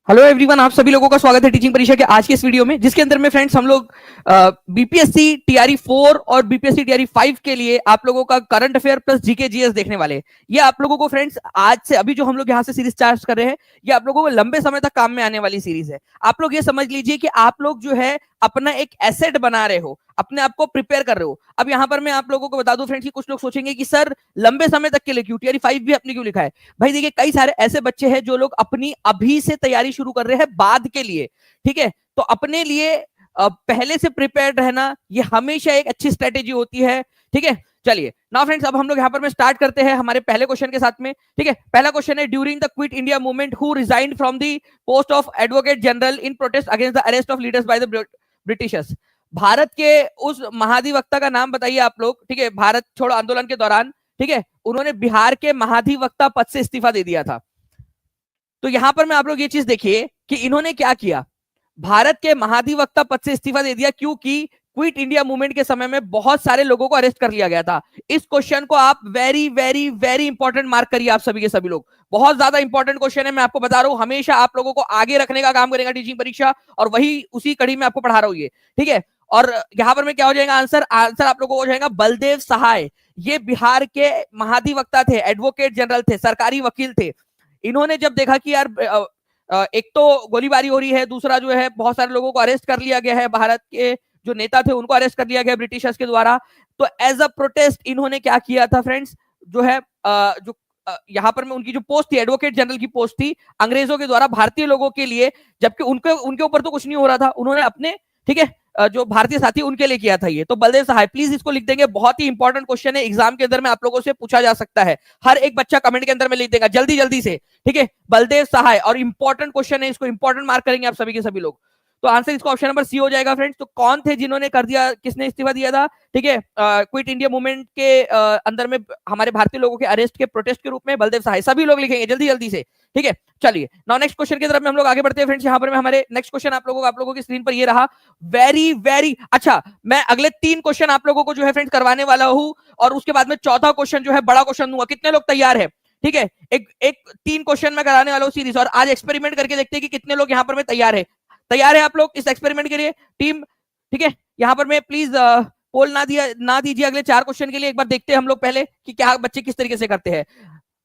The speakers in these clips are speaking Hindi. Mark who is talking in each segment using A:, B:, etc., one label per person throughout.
A: हेलो एवरीवन, आप सभी लोगों का स्वागत है टीचिंग परीक्षा के आज के इस वीडियो में, जिसके अंदर में फ्रेंड्स हम लोग बीपीएससी टीआरई 4 और बीपीएससी टीआरई 5 के लिए आप लोगों का current affair plus GK GS देखने वाले हैं। ये आप लोगों को फ्रेंड्स आज से अभी जो हम लोग यहाँ से सीरीज स्टार्ट कर रहे हैं, ये आप लोगों को लंबे समय तक काम में आने वाली सीरीज है। आप लोग ये समझ लीजिए कि आप लोग जो है अपना एक एसेट बना रहे हो, अपने आप को प्रिपेयर कर रहे हो। अब यहाँ पर मैं आप लोगों को बता दूं फ्रेंड्स कि कुछ लोग सोचेंगे कि सर लंबे समय तक के लिए क्यों, टीआरई 5 भी अपने क्यों लिखा है। भाई देखिए, कई सारे ऐसे बच्चे हैं जो लोग अपनी अभी से तैयारी शुरू कर रहे हैं बाद के लिए। ठीक है, तो अपने लिए पहले से प्रिपेयर्ड रहना ये हमेशा एक अच्छी स्ट्रेटेजी होती है। ठीक है, चलिए नाउ फ्रेंड्स, अब हम लोग यहाँ पर में स्टार्ट करते हैं हमारे पहले क्वेश्चन के साथ में। ठीक है, पहला क्वेश्चन है, during the Quit India Movement who resigned from the post of advocate general in protest against the arrest of leaders by the Britishers. Bharat के उस महाधिवक्ता का नाम बताइए आप लोग। ठीक है, भारत छोड़ो आंदोलन के दौरान, ठीक है, उन्होंने बिहार के महाधिवक्ता पद से इस्तीफा दे दिया था। तो यहां पर मैं आप लोग ये चीज देखिए कि इन्होंने क्या किया, भारत के महाधिवक्ता पद से इस्तीफा दे दिया क्योंकि क्विट इंडिया मूवमेंट के समय में बहुत सारे लोगों को अरेस्ट कर लिया गया था। इस क्वेश्चन को आप very very very important mark करिए, आप सभी के सभी लोग। बहुत ज्यादा इंपॉर्टेंट क्वेश्चन है, मैं आपको बता रहा हूं, हमेशा आप लोगों को आगे रखने का काम करेगा टीचिंग परीक्षा, और वही उसी कड़ी में आपको पढ़ा रहा हूं ये। ठीक है, और यहां पर मैं क्या हो जाएगा आंसर, आंसर आप लोगों को हो जाएगा बलदेव सहाय। ये बिहार के महाधिवक्ता थे, एडवोकेट जनरल थे, सरकारी वकील थे। इन्होंने जब देखा कि यार एक तो गोलीबारी हो रही है, दूसरा जो है बहुत सारे लोगों को अरेस्ट कर लिया गया है, भारत के जो नेता थे उनको अरेस्ट कर लिया गया ब्रिटिशर्स के द्वारा, तो एज अ प्रोटेस्ट इन्होंने क्या किया था फ्रेंड्स, जो है जो यहाँ पर में उनकी जो पोस्ट थी, एडवोकेट जनरल की पोस्ट थी, अंग्रेजों के द्वारा भारतीय लोगों के लिए, जबकि उनके उनके ऊपर तो कुछ नहीं हो रहा था, उन्होंने अपने, ठीक है, जो भारतीय साथी उनके लिए किया था ये। तो बलदेव सहाय, प्लीज इसको लिख देंगे, बहुत ही इंपॉर्टेंट क्वेश्चन है, एग्जाम के अंदर में आप लोगों से पूछा जा सकता है। हर एक बच्चा कमेंट के अंदर में लिख देगा जल्दी जल्दी से। ठीक है, बलदेव सहाय, और इंपॉर्टेंट क्वेश्चन है, इसको इंपॉर्टेंट मार्क करेंगे आप सभी के सभी लोग। तो आंसर इसका ऑप्शन नंबर सी हो जाएगा फ्रेंड्स। तो कौन थे जिन्होंने कर दिया, किसने इस्तीफा दिया था? ठीक है, क्विट इंडिया मूवमेंट के अंदर में हमारे भारतीय लोगों के अरेस्ट के प्रोटेस्ट के रूप में बलदेव सहाय। सभी लोग लिखेंगे जल्दी जल्दी से। ठीक है, चलिए नाउ नेक्स्ट क्वेश्चन की तरफ में हम लोग आगे बढ़ते हैं फ्रेंड्स। यहाँ पर हमारे नेक्स्ट क्वेश्चन आप लोगों की स्क्रीन पर ये रहा। वेरी वेरी अच्छा, मैं अगले 3 क्वेश्चन आप लोगों को जो है फ्रेंड्स करवाने वाला हूं, और उसके बाद में चौथा क्वेश्चन जो है बड़ा क्वेश्चन दूंगा। कितने लोग तैयार है? ठीक है, एक 3 क्वेश्चन में कराने वाला हूं सीरीज, और आज एक्सपेरिमेंट करके देखते हैं कि कितने लोग यहाँ पर में तैयार है। तैयार है आप लोग इस एक्सपेरिमेंट के लिए टीम? ठीक है, यहाँ पर मैं प्लीज पोल ना दीजिए अगले 4 क्वेश्चन के लिए। एक बार देखते हैं हम लोग पहले कि क्या बच्चे किस तरीके से करते हैं।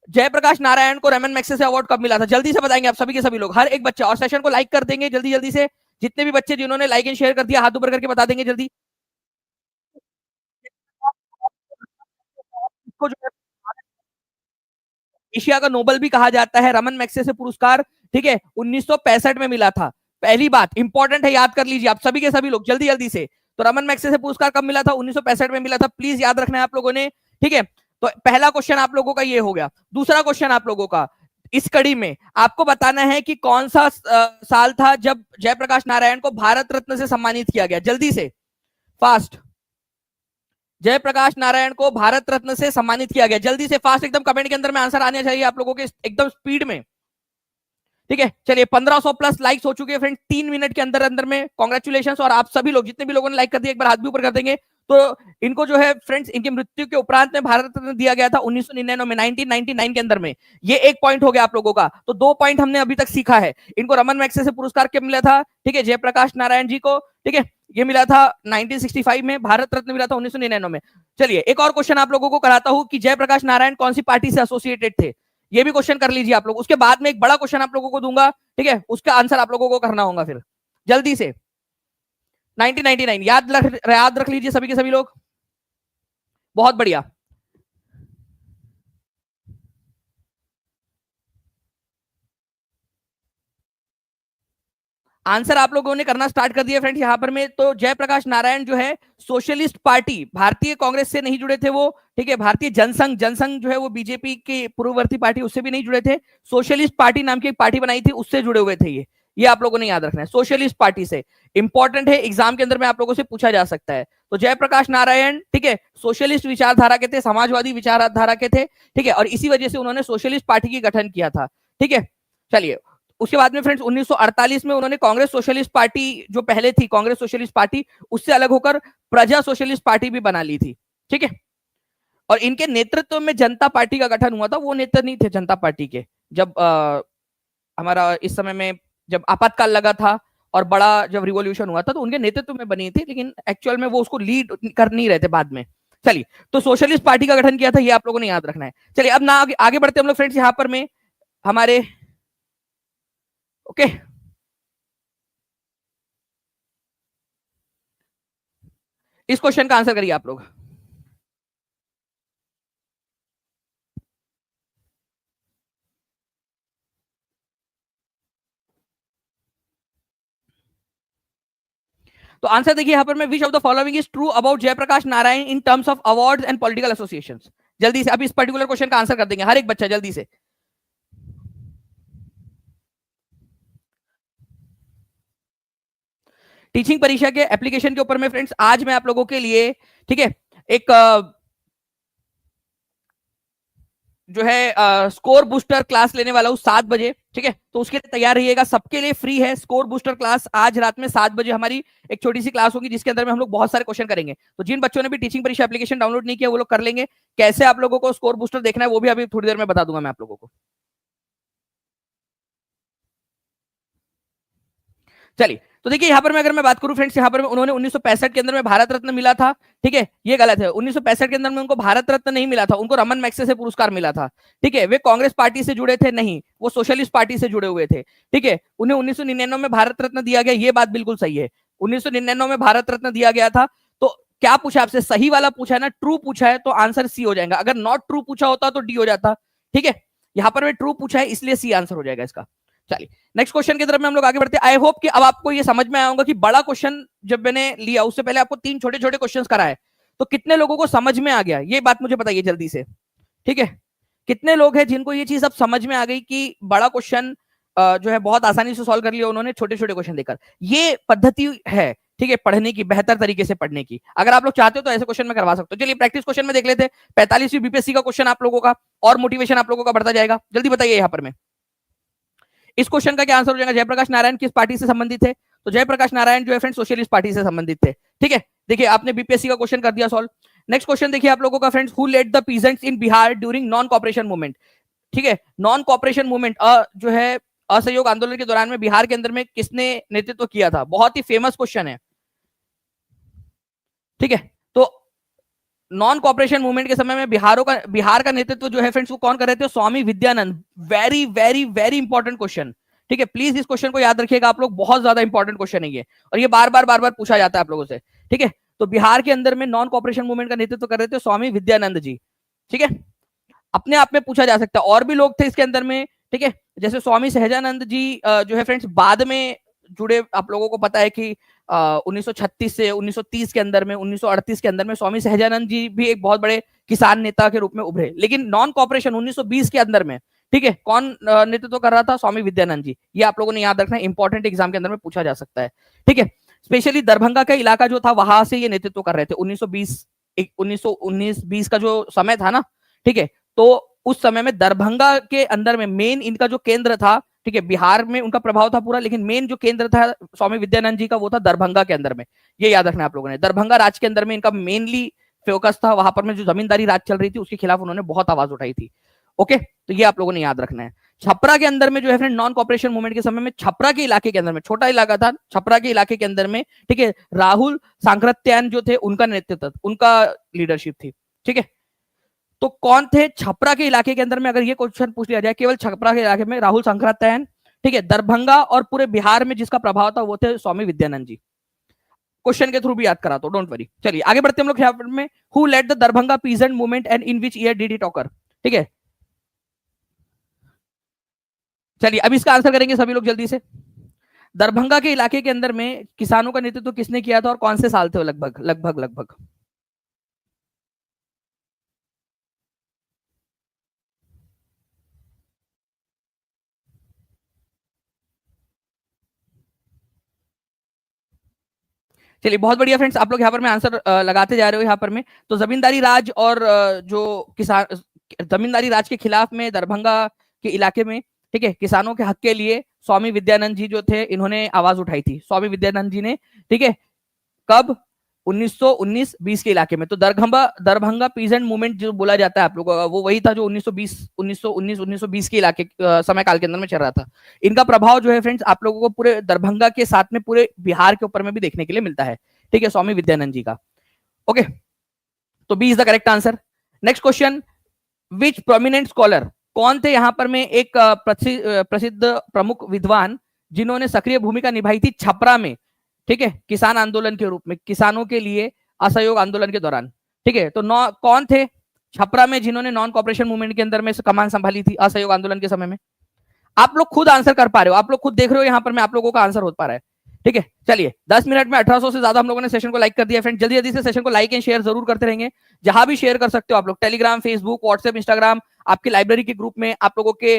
A: जयप्रकाश नारायण को रमन मैग्सेसे अवार्ड कब मिला था? जल्दी से बताएंगे आप सभी के सभी लोग, हर एक बच्चा, और सेशन को लाइक कर देंगे जल्दी जल्दी से। जितने भी बच्चे जिन्होंने लाइक एंड शेयर कर दिया, हाथ ऊपर करके बता देंगे जल्दी। इसको जो है एशिया का नोबेल भी कहा जाता है, रमन मैग्सेसे पुरस्कार, ठीक है, 1965 में मिला था। पहली बात इंपॉर्टेंट है, याद कर लीजिए आप सभी के सभी लोग जल्दी जल्दी से। तो रमन मैग्सेसे पुरस्कार कब मिला था? 1965 में मिला था, प्लीज याद रखना है आप लोगों ने। ठीक है, तो पहला क्वेश्चन आप लोगों का ये हो गया। दूसरा क्वेश्चन आप लोगों का, इस कड़ी में आपको बताना है कि कौन सा साल था जब जयप्रकाश नारायण को भारत रत्न से सम्मानित किया गया। जल्दी से, फास्ट। जयप्रकाश नारायण को भारत रत्न से सम्मानित किया गया, जल्दी से फास्ट एकदम, कमेंट के अंदर में आंसर आने चाहिए आप लोगों के एकदम स्पीड में। ठीक है, चलिए 1500 प्लस लाइक्स हो चुके हैं फ्रेंड 3 मिनट के अंदर अंदर में, कॉन्ग्रेचुलेशन। और आप सभी लोग जितने भी लोगों ने लाइक कर दिया, एक बार हाथ भी ऊपर कर देंगे। तो इनको जो है फ्रेंड्स, इनकी मृत्यु के उपरांत में भारत रत्न दिया गया था 1999 में, 1999 के अंदर में। ये एक पॉइंट हो गया आप लोगों का। तो 2 पॉइंट हमने अभी तक सीखा है। इनको रमन मैग्सेसे पुरस्कार कब मिला था? ठीक है, जयप्रकाश नारायण जी को, ठीक है, ये मिला था 1965 में, भारत रत्न मिला था 1999 में। चलिए एक और क्वेश्चन आप लोगों को कराता हूं कि जयप्रकाश नारायण कौन सी पार्टी से एसोसिएटेड थे, ये भी क्वेश्चन कर लीजिए आप लोग। उसके बाद में एक बड़ा क्वेश्चन आप लोगों को दूंगा, ठीक है, उसका आंसर आप लोगों को करना होगा फिर जल्दी से। 1999 याद रख लीजिए सभी के सभी लोग, बहुत बढ़िया। आंसर आप लोगों ने करना स्टार्ट कर दिया फ्रेंड्स यहाँ पर में। तो जयप्रकाश नारायण जो है सोशलिस्ट पार्टी, भारतीय कांग्रेस से नहीं जुड़े थे वो, ठीक है, भारतीय जनसंघ, जनसंघ जो है वो बीजेपी की पूर्ववर्ती पार्टी, उससे भी नहीं जुड़े थे। सोशलिस्ट पार्टी नाम की एक पार्टी बनाई थी, उससे जुड़े हुए थे ये आप लोगों ने याद रखना है, सोशलिस्ट पार्टी से। इंपॉर्टेंट है, एग्जाम के अंदर में आप लोगों से पूछा जा सकता है। तो जयप्रकाश नारायण, ठीक है, सोशलिस्ट विचारधारा के थे, समाजवादी विचारधारा के थे, ठीक है, और इसी वजह से उन्होंने सोशलिस्ट पार्टी की गठन किया था। ठीक है, चलिए उसके बाद में फ्रेंड्स 1948 में उन्होंने कांग्रेस सोशलिस्ट पार्टी, जो पहले थी कांग्रेस सोशलिस्ट पार्टी, उससे अलग होकर प्रजा सोशलिस्ट पार्टी भी बना ली थी। ठीक है, और इनके नेतृत्व में जनता पार्टी का गठन हुआ था। वो नेता नहीं थे जनता पार्टी के, जब हमारा इस समय में जब आपातकाल लगा था और बड़ा जब रिवॉल्यूशन हुआ था तो उनके नेतृत्व में बनी थी, लेकिन एक्चुअल में वो उसको लीड कर नहीं रहे थे बाद में। चलिए, तो सोशलिस्ट पार्टी का गठन किया था, ये आप लोगों ने याद रखना है। चलिए अब ना आगे बढ़ते हम लोग फ्रेंड्स, यहां पर में हमारे ओके इस क्वेश्चन का आंसर करिए आप लोग। तो आंसर देखिए यहां पर मैं, which of the following is true about Jayaprakash Narayan in terms of awards and political associations. जल्दी से अब इस पर्टिकुलर क्वेश्चन का आंसर कर देंगे हर एक बच्चा, जल्दी से। टीचिंग परीक्षा के एप्लीकेशन के ऊपर में फ्रेंड्स आज मैं आप लोगों के लिए, ठीक है, एक जो है स्कोर बूस्टर क्लास लेने वाला हूँ 7 बजे, ठीक है, तो उसके लिए तैयार रहिएगा। सबके लिए फ्री है स्कोर बूस्टर क्लास। आज रात में 7 बजे हमारी एक छोटी सी क्लास होगी जिसके अंदर में हम लोग बहुत सारे क्वेश्चन करेंगे। तो जिन बच्चों ने भी टीचिंग परीक्षा एप्लीकेशन डाउनलोड नहीं किया वो लोग कर लेंगे। कैसे आप लोगों को स्कोर बूस्टर देखना है वो भी अभी थोड़ी देर में बता दूंगा मैं आप लोगों को। चलिए, तो देखिए यहाँ पर मैं अगर मैं बात करूं फ्रेंड्स, यहाँ पर उन्होंने 1965 के अंदर में भारत रत्न मिला था, ठीक है, ये गलत है। 1965 के अंदर में उनको भारत रत्न नहीं मिला था, उनको रमन मैग्सेसे पुरस्कार मिला था, ठीक है। वे कांग्रेस पार्टी से जुड़े थे नहीं, वो सोशलिस्ट पार्टी से जुड़े हुए थे, ठीक है। उन्हें 1999 में भारत रत्न दिया गया, ये बात बिल्कुल सही है। 1999 में भारत रत्न दिया गया था। तो क्या पूछा आपसे, सही वाला पूछा है ना, ट्रू पूछा है तो आंसर सी हो जाएगा। अगर नॉट ट्रू पूछा होता तो डी हो जाता, ठीक है। यहाँ पर मैं ट्रू पूछा है इसलिए सी आंसर हो जाएगा इसका। चलिए नेक्स्ट क्वेश्चन की तरफ में हम लोग आगे बढ़ते हैं। आई होप कि अब आपको ये समझ में आया होगा कि बड़ा क्वेश्चन जब मैंने लिया उससे पहले आपको 3 छोटे छोटे क्वेश्चंस कराए, तो कितने लोगों को समझ में आ गया ये बात मुझे बताइए जल्दी से, ठीक है। कितने लोग हैं जिनको ये चीज अब समझ में आ गई कि बड़ा क्वेश्चन जो है बहुत आसानी से सॉल्व कर लिया उन्होंने छोटे छोटे क्वेश्चन देकर। ये पद्धति है, ठीक है, पढ़ने की, बेहतर तरीके से पढ़ने की। अगर आप लोग चाहते हो तो ऐसे क्वेश्चन में करवा सकते हो। चलिए प्रैक्टिस क्वेश्चन में देख लेते हैं 45वीं बीपीएससी का क्वेश्चन आप लोगों का, और मोटिवेशन आप लोगों का बढ़ता जाएगा। जल्दी बताइए यहाँ पर में इस क्वेश्चन का क्या आंसर हो जाएगा। जयप्रकाश नारायण किस पार्टी से संबंधित थे? तो जयप्रकाश नारायण जो है फ्रेंड्स सोशलिस्ट पार्टी से संबंधित थे, ठीक है। देखिए आपने बीपीएससी का क्वेश्चन कर दिया सॉल्व। नेक्स्ट क्वेश्चन देखिए आप लोगों का friends, who led the peasants in Bihar during Non Cooperation Movement, ठीक है। नॉन कॉपरेशन मूवमेंट जो है असहयोग आंदोलन के दौरान में बिहार के अंदर में किसने नेतृत्व किया था? बहुत ही फेमस क्वेश्चन है, ठीक है। तो नॉन कॉपरेशन मूवमेंट के समय में बिहार का नेतृत्व जो है फ्रेंड्स वो कौन कर रहे थे? Swami Vidyanand. Very very very important question, ठीक है। प्लीज इस क्वेश्चन को याद रखिएगा आप लोग, बहुत ज्यादा इंपॉर्टेंट क्वेश्चन है ये, और ये बार बार पूछा जाता है आप लोगों से, ठीक है। तो बिहार के अंदर में नॉन कॉपरेशन मूवमेंट का नेतृत्व कर रहे थे स्वामी विद्यानंद जी, ठीक है। अपने आप में पूछा जा सकता है और भी लोग थे इसके अंदर में, ठीक है, जैसे स्वामी सहजानंद जी जो है फ्रेंड्स बाद में जुड़े। आप लोगों को पता है कि 1936 से 1930 के अंदर में, 1938 के अंदर में स्वामी सहजानंद जी भी एक बहुत बड़े किसान नेता के रूप में उभरे। लेकिन नॉन कॉपरेशन 1920 के अंदर में, ठीक है, कौन नेतृत्व कर रहा था? स्वामी विद्यानंद जी। ये आप लोगों ने याद रखना है, इंपॉर्टेंट एग्जाम के अंदर में पूछा जा सकता है, ठीक है। स्पेशली दरभंगा का इलाका जो था वहां से ये नेतृत्व कर रहे थे 1919-20 का जो समय था ना, ठीक है। तो उस समय में दरभंगा के अंदर में मेन इनका जो केंद्र था, ठीक है, बिहार में उनका प्रभाव था पूरा, लेकिन मेन जो केंद्र था स्वामी विद्यानंद जी का वो था दरभंगा के अंदर में। ये याद रखना आप लोगों ने, दरभंगा राज्य के अंदर में इनका मेनली फोकस था। वहां पर में जो जमींदारी राज चल रही थी उसके खिलाफ उन्होंने बहुत आवाज उठाई थी, ओके। तो ये आप लोगों ने याद रखना है। छपरा के अंदर में जो है फ्रेंड नॉन कॉपरेशन मूवमेंट के समय में छपरा के इलाके के अंदर में, छोटा इलाका था छपरा के इलाके के अंदर में, ठीक है, राहुल सांकृत्यायन जो थे उनका नेतृत्व, उनका लीडरशिप थी, ठीक है। तो कौन थे छपरा के इलाके के अंदर में? अगर ये क्वेश्चन पूछ लिया जाए केवल छपरा के इलाके में, राहुल सांकृत्यायन, ठीक है। दरभंगा और पूरे बिहार में जिसका प्रभाव था वो थे स्वामी विद्यानंद जी। क्वेश्चन के थ्रू भी याद करा तो डोंट वरी। चलिए आगे बढ़ते हैं हम लोग यहाँ में, who led the Darbhanga peasant movement and in which year did it occur, ठीक है। चलिए अब इसका आंसर करेंगे सभी लोग जल्दी से। दरभंगा के इलाके के अंदर में किसानों का नेतृत्व किसने किया था और कौन से साल थे? लगभग लगभग लगभग चलिए बहुत बढ़िया फ्रेंड्स, आप लोग यहाँ पर में आंसर लगाते जा रहे हो यहाँ पर में। तो जमींदारी राज और जो किसान, जमींदारी राज के खिलाफ में दरभंगा के इलाके में, ठीक है, किसानों के हक के लिए स्वामी विद्यानंद जी जो थे इन्होंने आवाज उठाई थी। स्वामी विद्यानंद जी ने, ठीक है, कब? 1919-20 के इलाके में। तो दरभंगा दरभंगा पीजेंट मूवमेंट जो बोला जाता है आप लोगों का, वो वही था जो 1920 1919 1920 के इलाके समय काल के अंदर में चल रहा था। इनका प्रभाव जो है फ्रेंड्स आप लोगों को पूरे दरभंगा के साथ में पूरे बिहार के ऊपर में भी देखने के लिए मिलता है। ठीक है, स्वामी विद्यानंद जी का। ओके, तो B is the correct answer. Next question, which prominent scholar, कौन थे यहां पर में एक प्रसिद्ध प्रमुख विद्वान जिन्होंने सक्रिय भूमिका निभाई थी छपरा में, ठीक है, किसान आंदोलन के रूप में, किसानों के लिए असहयोग आंदोलन के दौरान। ठीक है, तो कौन थे छपरा में जिन्होंने नॉन कॉपरेशन मूवमेंट के अंदर में कमान संभाली थी असहयोग आंदोलन के समय में? आप लोग खुद आंसर कर पा रहे हो, आप लोग खुद देख रहे हो यहाँ पर मैं आप लोगों का आंसर हो पा रहा है। ठीक है, चलिए 10 मिनट में 1800 से ज्यादा हम लोगों ने सेशन को लाइक कर दिया। फ्रेंड जल्दी जल्दी से सेशन को लाइक एंड शेयर जरूर करते रहेंगे। जहां भी शेयर कर सकते हो आप लोग, टेलीग्राम, फेसबुक, व्हाट्सएप, इंस्टाग्राम, आपके लाइब्रेरी के ग्रुप में, आप लोगों के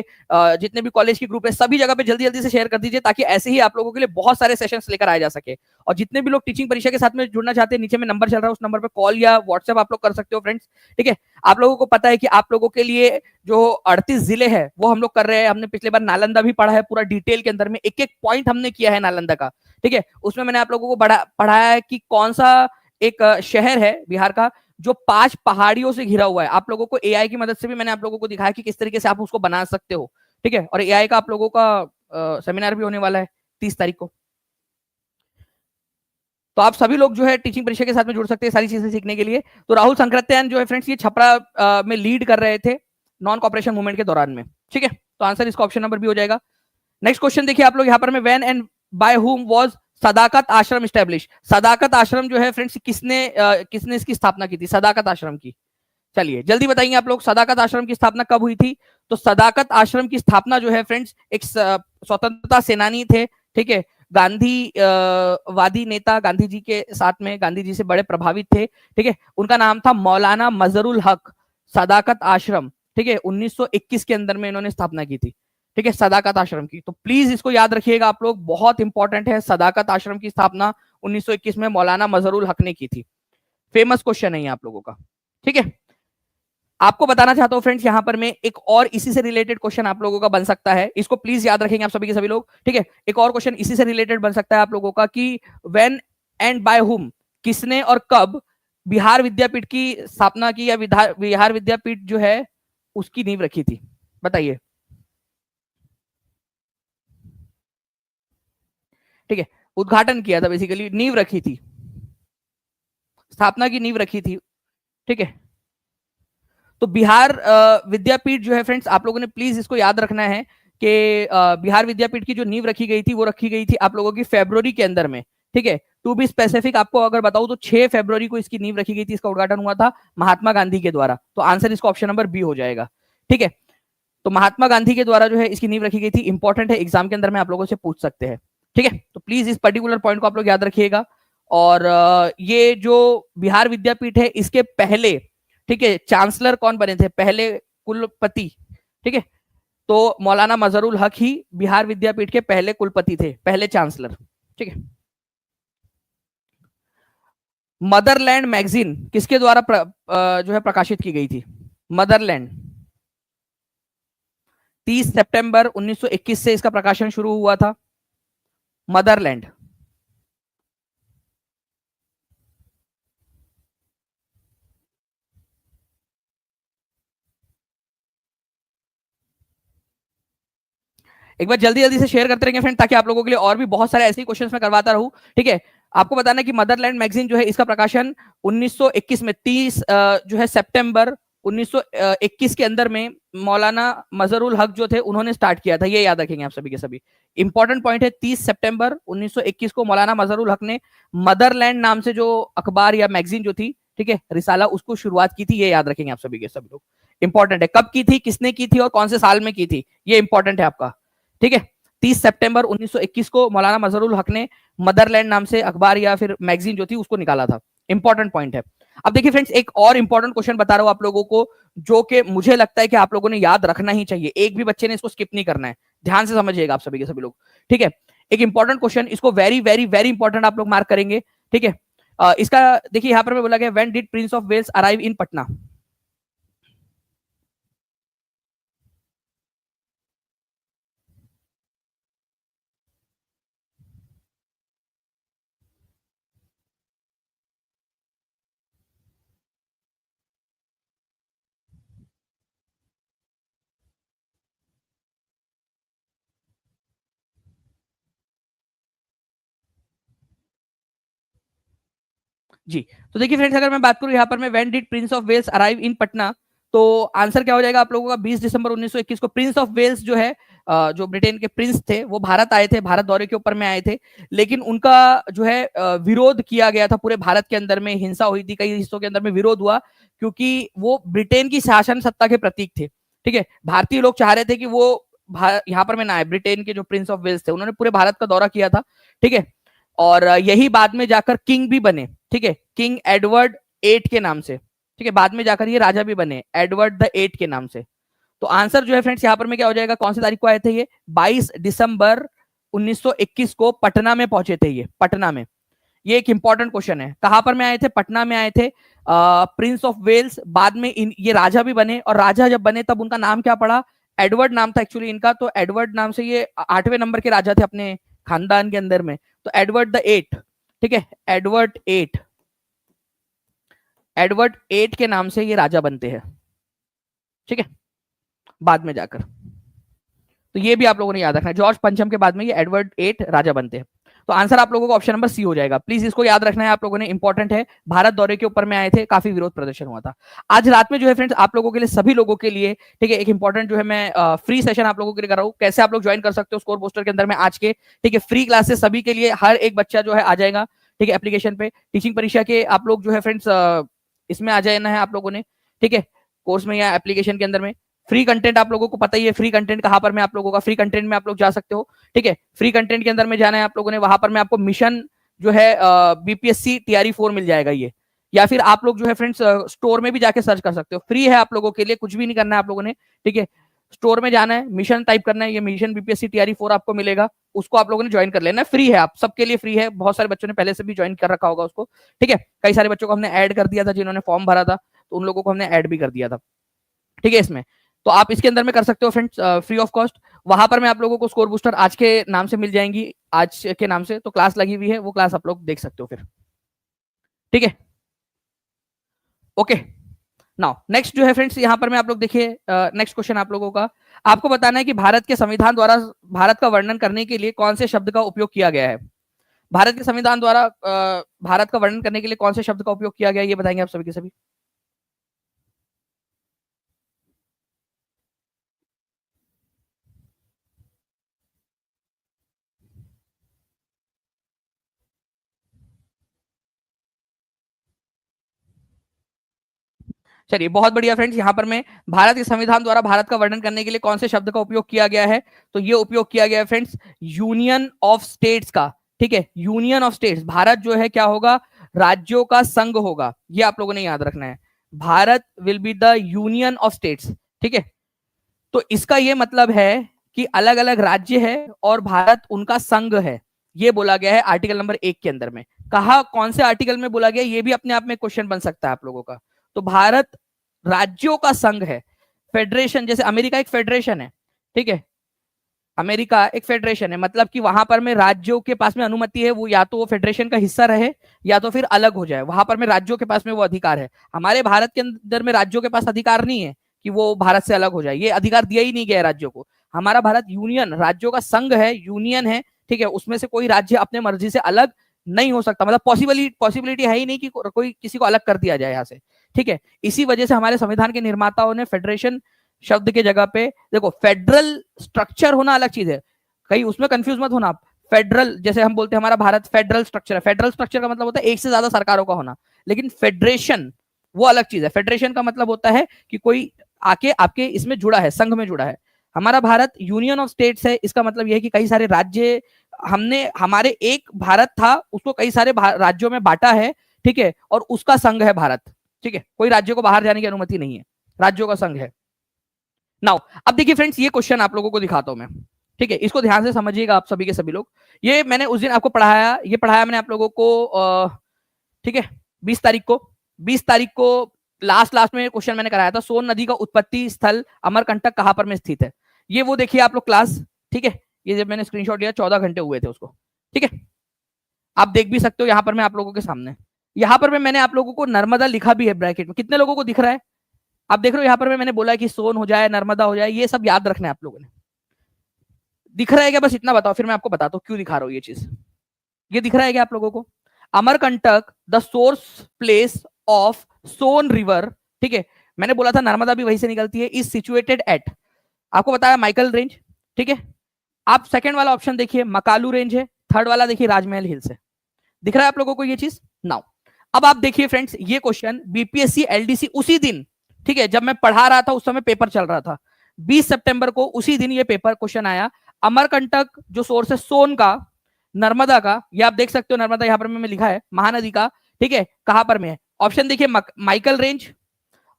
A: जितने भी कॉलेज के ग्रुप है, सभी जगह पे जल्दी जल्दी से शेयर कर दीजिए, ताकि ऐसे ही आप लोगों के लिए बहुत सारे सेशंस लेकर आए जा सके। और जितने भी लोग टीचिंग परीक्षा के साथ में जुड़ना चाहते हैं, नीचे में नंबर चल रहा है, उस नंबर पर कॉल या व्हाट्सएप आप लोग कर सकते हो फ्रेंड्स। ठीक है, आप लोगों को पता है कि आप लोगों के लिए जो 38 जिले हैं वो हम लोग कर रहे हैं। हमने पिछले बार नालंदा भी पढ़ा है, पूरा डिटेल के अंदर में एक एक पॉइंट हमने किया है नालंदा का। ठीक है, उसमें मैंने आप लोगों को पढ़ाया है कि कौन सा एक शहर है बिहार का जो 5 पहाड़ियों से घिरा हुआ है। आप लोगों को एआई की मदद से भी मैंने आप लोगों को दिखाया कि किस तरीके से आप उसको बना सकते हो। ठीक है, और एआई का आप लोगों का सेमिनार भी होने वाला है 30 तारीख को। तो आप सभी लोग जो है टीचिंग परीक्षा के साथ में जुड़ सकते हैं सारी चीजें सीखने के लिए। तो राहुल संकृत्यान जो है फ्रेंड्स ये छपरा में लीड कर रहे थे नॉन कॉपरेशन मूवमेंट के दौरान में। ठीक है, तो आंसर इसका ऑप्शन नंबर बी हो जाएगा। नेक्स्ट क्वेश्चन देखिए आप लोग यहाँ पर में, when and by whom was Sadaqat Ashram establish. Sadaqat Ashram जो है फ्रेंड्स किसने इसकी स्थापना की थी, सदाकत आश्रम की? चलिए जल्दी बताइए आप लोग, सदाकत आश्रम की स्थापना कब हुई थी? तो सदाकत आश्रम की स्थापना जो है फ्रेंड्स एक स्वतंत्रता सेनानी थे, ठीक है, गांधी वादी नेता, गांधी जी के साथ में गांधी जी से बड़े प्रभावित थे। ठीक है, उनका नाम था मौलाना मजरुल हक। सदाकत आश्रम, ठीक है, 1921 के अंदर में इन्होंने स्थापना की थी। ठीक है, सदाकत आश्रम की। तो प्लीज इसको याद रखिएगा आप लोग, बहुत इंपॉर्टेंट है। सदाकत आश्रम की स्थापना 1921 में मौलाना मजरुल हक ने की थी। फेमस क्वेश्चन है ये आप लोगों का। ठीक है, आपको बताना चाहता हूं फ्रेंड्स यहां पर मैं एक और इसी से रिलेटेड क्वेश्चन आप लोगों का बन सकता है, इसको प्लीज याद रखेंगे आप सभी के सभी लोग। ठीक है, एक और क्वेश्चन इसी से रिलेटेड बन सकता है आप लोगों का कि व्हेन एंड बाय हुम, किसने और कब बिहार विद्यापीठ की स्थापना की, या बिहार विद्यापीठ जो है उसकी नींव रखी थी? बताइए। ठीक है, उद्घाटन किया था, बेसिकली नींव रखी थी, स्थापना की नींव रखी थी। ठीक है, तो बिहार विद्यापीठ जो है फ्रेंड्स आप लोगों ने प्लीज इसको याद रखना है कि बिहार विद्यापीठ की जो नींव रखी गई थी वो रखी गई थी आप लोगों की फरवरी के अंदर में। ठीक है, टू बी स्पेसिफिक आपको अगर बताऊं तो 6 फरवरी को इसकी नींव रखी गई थी, इसका उद्घाटन हुआ था महात्मा गांधी के द्वारा। तो आंसर इसका ऑप्शन नंबर बी हो जाएगा। ठीक है, तो महात्मा गांधी के द्वारा जो है इसकी नींव रखी गई थी। इंपॉर्टेंट है, एग्जाम के अंदर में आप लोगों से पूछ सकते हैं। ठीक है, तो प्लीज इस पर्टिकुलर पॉइंट को आप लोग याद रखिएगा। और ये जो बिहार विद्यापीठ है इसके पहले, ठीक है, चांसलर कौन बने थे, पहले कुलपति? ठीक है, तो मौलाना मजरुल हक ही बिहार विद्यापीठ के पहले कुलपति थे, पहले चांसलर। ठीक है, मदरलैंड मैगजीन किसके द्वारा जो है प्रकाशित की गई थी? मदरलैंड, 30 सितंबर 1921 से इसका प्रकाशन शुरू हुआ था। मदरलैंड। एक बार जल्दी जल्दी से शेयर करते रहेंगे फ्रेंड, ताकि आप लोगों के लिए और भी बहुत सारे ऐसे क्वेश्चंस मैं करवाता रहूं। ठीक है, आपको बताना है कि मदरलैंड मैगजीन जो है इसका प्रकाशन 1921 में 30 जो है सितंबर 1921 के अंदर में मौलाना मजरुल हक जो थे उन्होंने स्टार्ट किया था। ये याद रखेंगे आप सभी के सभी। इंपॉर्टेंट पॉइंट है, 30 सितंबर 1921 को मौलाना मजरुल हक ने मदरलैंड नाम से जो अखबार या मैगजीन जो थी, ठीक है, रिसाला, उसको शुरुआत की थी। ये याद रखेंगे आप सभी के सभी लोग। इंपॉर्टेंट है, कब की थी, किसने की थी और कौन से साल में की थी, ये इंपॉर्टेंट है आपका। ठीक है, 30 सितंबर 1921 को मौलाना मजरुल हक ने मदरलैंड नाम से अखबार या फिर मैगजीन जो थी उसको निकाला था। इंपॉर्टेंट पॉइंट है। अब देखिए फ्रेंड्स, एक और इंपॉर्टेंट क्वेश्चन बता रहा हूं आप लोगों को, जो कि मुझे लगता है कि आप लोगों ने याद रखना ही चाहिए। एक भी बच्चे ने इसको स्किप नहीं करना है, ध्यान से समझिएगा आप सभी के सभी लोग। ठीक है, एक इंपॉर्टेंट क्वेश्चन, इसको वेरी वेरी वेरी इंपॉर्टेंट आप लोग मार्क करेंगे। ठीक है, इसका देखिए यहां पर मैं बोला गया, when did Prince of Wales arrive in Patna? जी। तो देखिए फ्रेंड्स, अगर मैं बात करूं यहाँ पर मैं when did Prince of Wales arrive in Patna, तो आंसर क्या हो जाएगा आप लोगों का 20 दिसंबर 1921 को प्रिंस ऑफ वेल्स जो है, जो ब्रिटेन के प्रिंस थे, वो भारत आए थे, भारत दौरे के ऊपर में आए थे। लेकिन उनका जो है विरोध किया गया था पूरे भारत के अंदर में, हिंसा हुई थी, कई हिस्सों के अंदर में विरोध हुआ, क्योंकि वो ब्रिटेन की शासन सत्ता के प्रतीक थे। ठीक है, भारतीय लोग चाह रहे थे कि वो यहाँ पर में ना आए। ब्रिटेन के जो प्रिंस ऑफ वेल्स थे उन्होंने पूरे भारत का दौरा किया था। ठीक है, और यही बाद में जाकर किंग भी बने। ठीक है, किंग एडवर्ड एट के नाम से। ठीक है, बाद में जाकर ये राजा भी बने एडवर्ड द एट के नाम से। तो आंसर जो है फ्रेंड्स यहाँ पर में क्या हो जाएगा, कौन सी तारीख को आए थे ये, 22 दिसंबर 1921 को पटना में पहुंचे थे ये, पटना में। ये एक इंपॉर्टेंट क्वेश्चन है, कहां पर में आए थे, पटना में आए थे। प्रिंस ऑफ वेल्स, बाद में ये राजा भी बने, और राजा जब बने तब उनका नाम क्या पड़ा, एडवर्ड नाम था एक्चुअली इनका। तो एडवर्ड नाम से ये 8वें नंबर के राजा थे अपने खानदान के अंदर में, तो एडवर्ड द एट। ठीक है, एडवर्ड एट, एडवर्ड एट के नाम से ये राजा बनते हैं। ठीक है, बाद में जाकर, तो ये भी आप लोगों ने याद रखना है, जॉर्ज पंचम के बाद में ये एडवर्ड एट राजा बनते हैं। तो आंसर आप लोगों को ऑप्शन नंबर सी हो जाएगा। प्लीज इसको याद रखना है आप लोगों ने, इंपॉर्टेंट है। भारत दौरे के ऊपर में आए थे, काफी विरोध प्रदर्शन हुआ था। आज रात में जो है फ्रेंड्स आप लोगों के लिए, सभी लोगों के लिए, ठीक है, एक इंपॉर्टेंट जो है मैं फ्री सेशन आप लोगों के लिए कर रहा हूँ। कैसे आप लोग ज्वाइन कर सकते हो स्कोर पोस्टर के अंदर में आज के। ठीक है, फ्री क्लासेस सभी के लिए, हर एक बच्चा जो है आ जाएगा। ठीक है, एप्लीकेशन पे टीचिंग परीक्षा के आप लोग जो है फ्रेंड्स इसमें आ जाना है आप लोगों ने। ठीक है, कोर्स में या एप्लीकेशन के अंदर में फ्री कंटेंट आप लोगों को पता ही है। फ्री कंटेंट कहां पर मैं आप लोगों का, फ्री कंटेंट में आप लोग जा सकते हो। ठीक है, फ्री कंटेंट के अंदर में जाना है आप लोगों ने, वहां पर मैं आपको मिशन जो है बीपीएससी टीआरई 4 मिल जाएगा ये, या फिर आप लोग जो है फ्रेंड्स स्टोर में भी जाके सर्च कर सकते हो। फ्री है आप लोगों के लिए, कुछ भी नहीं करना है आप लोगों ने। ठीक है, स्टोर में जाना है, मिशन टाइप करना है, ये मिशन बीपीएससी टीआरई 4 आपको मिलेगा, उसको आप लोगों ने ज्वाइन कर लेना है। फ्री है, आप सबके लिए फ्री है। बहुत सारे बच्चों ने पहले से भी ज्वाइन कर रखा होगा उसको। ठीक है, कई सारे बच्चों को हमने ऐड कर दिया था, जिन्होंने फॉर्म भरा था तो उन लोगों को हमने ऐड भी कर दिया था। ठीक है, इसमें तो आप इसके अंदर में कर सकते हो फ्रेंड्स, फ्री ऑफ कॉस्ट। वहां पर मैं आप लोगों को स्कोर बूस्टर आज के नाम से मिल जाएंगी, आज के नाम से, तो क्लास लगी हुई है, वो क्लास आप लोग देख सकते हो फिर। ठीक है, ओके। नाउ नेक्स्ट जो है फ्रेंड्स, यहाँ पर मैं आप लोग देखिए, नेक्स्ट क्वेश्चन आप लोगों का, आपको बताना है कि भारत के संविधान द्वारा भारत का वर्णन करने के लिए कौन से शब्द का उपयोग किया गया है। भारत के संविधान द्वारा भारत का वर्णन करने के लिए कौन से शब्द का उपयोग किया गया है, ये बताएंगे आप सभी के सभी। चलिए, बहुत बढ़िया फ्रेंड्स, यहाँ पर मैं भारत के संविधान द्वारा भारत का वर्णन करने के लिए कौन से शब्द का उपयोग किया गया है, तो ये उपयोग किया गया है फ्रेंड्स यूनियन ऑफ स्टेट्स का। ठीक है, यूनियन ऑफ स्टेट्स, भारत जो है क्या होगा, राज्यों का संघ होगा, ये आप लोगों ने याद रखना है। Bharat will be the union of states. ठीक है, तो इसका ये मतलब है कि अलग अलग राज्य है और भारत उनका संघ है, ये बोला गया है आर्टिकल नंबर 1 के अंदर में। कहा कौन से आर्टिकल में बोला गया, ये भी अपने आप में क्वेश्चन बन सकता है आप लोगों का। तो भारत राज्यों का संघ है, फेडरेशन, जैसे अमेरिका एक फेडरेशन है। ठीक है, अमेरिका एक फेडरेशन है, मतलब कि वहां पर में राज्यों के पास में अनुमति है, वो या तो वो फेडरेशन का हिस्सा रहे या तो फिर अलग हो जाए, वहां पर में राज्यों के पास में वो अधिकार है। हमारे भारत के अंदर में राज्यों के पास अधिकार नहीं है कि वो भारत से अलग हो जाए, ये अधिकार दिया ही नहीं गया राज्यों को। हमारा भारत यूनियन, राज्यों का संघ है, यूनियन है। ठीक है, उसमें से कोई राज्य अपने मर्जी से अलग नहीं हो सकता, मतलब पॉसिबिलिटी है ही नहीं कि कोई किसी को अलग कर दिया जाए यहाँ से। ठीक है, इसी वजह से हमारे संविधान के निर्माताओं ने फेडरेशन शब्द के जगह पे, देखो फेडरल स्ट्रक्चर होना अलग चीज है, कहीं उसमें कंफ्यूज मत होना आप। फेडरल, जैसे हम बोलते हैं हमारा भारत फेडरल स्ट्रक्चर है, फेडरल स्ट्रक्चर का मतलब होता है एक से ज्यादा सरकारों का होना, लेकिन फेडरेशन वो अलग चीज है। फेडरेशन का मतलब होता है कि कोई आके आपके इसमें जुड़ा है, संघ में जुड़ा है। हमारा भारत यूनियन ऑफ स्टेट्स है, इसका मतलब यह है कि कई सारे राज्य, हमने हमारे एक भारत था उसको कई सारे राज्यों में बांटा है। ठीक है, और उसका संघ है भारत। ठीक है, कोई राज्य को बाहर जाने की अनुमति नहीं है, राज्यों का संघ है। नाउ अब देखिए फ्रेंड्स, ये क्वेश्चन आप लोगों को दिखाता हूं मैं। ठीक है, इसको ध्यान से समझिएगा आप सभी के सभी लोग। ये मैंने उस दिन आपको पढ़ाया, ये पढ़ाया मैंने आप लोगों को, ठीक है, 20 तारीख को, 20 तारीख को लास्ट लास्ट में क्वेश्चन मैंने कराया था, सोन नदी का उत्पत्ति स्थल अमरकंटक कहां पर में स्थित है। ये वो देखिए आप लोग क्लास। ठीक है, ये जब मैंने स्क्रीनशॉट लिया 14 घंटे हुए थे उसको। ठीक है, आप देख भी सकते हो यहां पर मैं आप लोगों के सामने, यहां पर मैंने आप लोगों को नर्मदा लिखा भी है ब्रैकेट में, कितने लोगों को दिख रहा है, आप देख रहे हो यहाँ पर मैंने बोला कि सोन हो जाए, नर्मदा हो जाए, ये सब याद रखना है आप लोगों ने। दिख रहा है क्या, बस इतना बताओ, फिर मैं आपको बताता हूँ क्यों दिखा रहा हूँ ये चीज। ये दिख रहा है क्या आप लोगों को। Amarkantak the source place of Son river, ठीक है, मैंने बोला था नर्मदा भी वहीं से निकलती है, इज सिचुएटेड एट, आपको बताया माइकल रेंज, ठीक है। आप सेकंड वाला ऑप्शन देखिए मकालू रेंज है, थर्ड वाला देखिए राजमहल हिल्स है। दिख रहा है आप लोगों को ये चीज? नाउ अब आप देखिए फ्रेंड्स, ये क्वेश्चन बीपीएससी एलडीसी उसी दिन, ठीक है, जब मैं पढ़ा रहा था उस समय पेपर चल रहा था, 20 सितंबर को उसी दिन ये पेपर क्वेश्चन आया। अमरकंटक जो सोर्स है सोन का, नर्मदा का, ये आप देख सकते हो, नर्मदा यहां पर मैं लिखा है, महानदी का, ठीक है, कहां पर में है? ऑप्शन देखिए माइकल रेंज,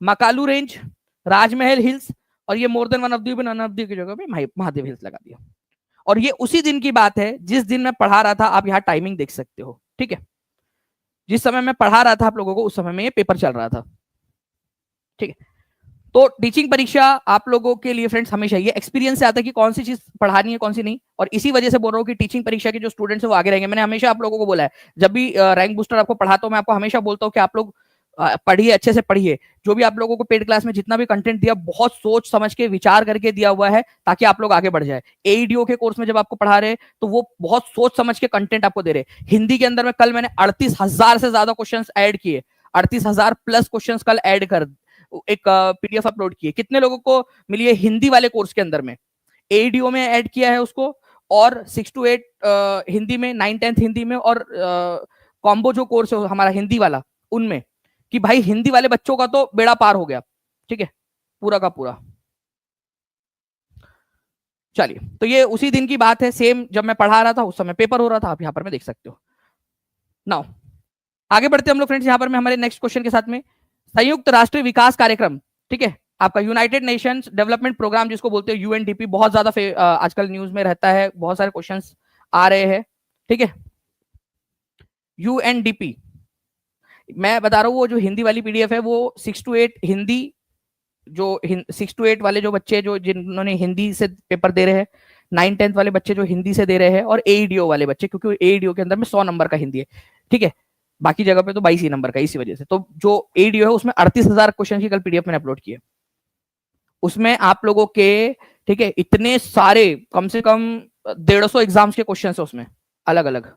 A: मकालू रेंज, राजमहल हिल्स, और ये more than one of the की जगह पे महादेव हिल्स लगा दिया। और ये उसी दिन की बात है जिस दिन मैं पढ़ा रहा था, आप यहाँ टाइमिंग देख सकते हो, ठीक है, जिस समय मैं पढ़ा रहा था आप लोगों को उस समय में ये पेपर चल रहा था, ठीक है। तो टीचिंग परीक्षा आप लोगों के लिए फ्रेंड्स हमेशा ये एक्सपीरियंस से आता है कि कौन सी चीज पढ़ानी है कौन सी नहीं, और इसी वजह से बोल रहा हूँ कि टीचिंग परीक्षा के जो स्टूडेंट्स है वो आगे रहेंगे। मैंने हमेशा आप लोगों को बोला है, जब भी रैंक बूस्टर आपको पढ़ाता हूँ मैं आपको हमेशा बोलता हूँ कि आप लोग पढ़िए, अच्छे से पढ़िए। जो भी आप लोगों को पेड क्लास में जितना भी कंटेंट दिया, बहुत सोच समझ के विचार करके दिया हुआ है ताकि आप लोग आगे बढ़ जाए। एईडीओ के कोर्स में जब आपको पढ़ा रहे तो वो बहुत सोच समझ के कंटेंट आपको दे रहे। हिंदी के अंदर में कल मैंने 38,000 से ज्यादा क्वेश्चन ऐड किए, 38,000 प्लस क्वेश्चन कल ऐड कर एक पीडीएफ अपलोड किए। कितने लोगों को मिली है हिंदी वाले कोर्स के अंदर में? एईडीओ में ऐड किया है उसको, और 6 to 8 हिंदी में, 9-10 हिंदी में, और कॉम्बो जो कोर्स है हमारा हिंदी वाला उनमें, कि भाई हिंदी वाले बच्चों का तो बेड़ा पार हो गया, ठीक है, पूरा का पूरा। चलिए, तो ये उसी दिन की बात है, सेम जब मैं पढ़ा रहा था उस समय पेपर हो रहा था, आप यहाँ पर में देख सकते हो। नाउ आगे बढ़ते हम लोग फ्रेंड्स, यहाँ पर में हमारे नेक्स्ट क्वेश्चन के साथ में, संयुक्त राष्ट्रीय विकास कार्यक्रम, ठीक है, आपका यूनाइटेड नेशंस डेवलपमेंट प्रोग्राम जिसको बोलते हैं यूएनडीपी, बहुत ज्यादा आजकल न्यूज में रहता है, बहुत सारे क्वेश्चंस आ रहे हैं, ठीक है। यूएनडीपी मैं बता रहा हूँ, वो जो हिंदी वाली पीडीएफ है वो 6 to 8 हिंदी, जो 6 to 8 वाले जो बच्चे जो जिन्होंने हिंदी से पेपर दे रहे हैं, 9-10 वाले बच्चे जो हिंदी से दे रहे हैं, और एईडीओ वाले बच्चे, क्योंकि एईडीओ के अंदर में 100 नंबर का हिंदी है, ठीक है, बाकी जगह पे तो 22 ही नंबर का, इसी वजह से तो जो एईडीओ है उसमें 38,000 क्वेश्चन की कल पीडीएफ मैंने अपलोड किए। उसमें आप लोगों के, ठीक है, इतने सारे, कम से कम 150 एग्जाम्स के क्वेश्चन है उसमें अलग अलग।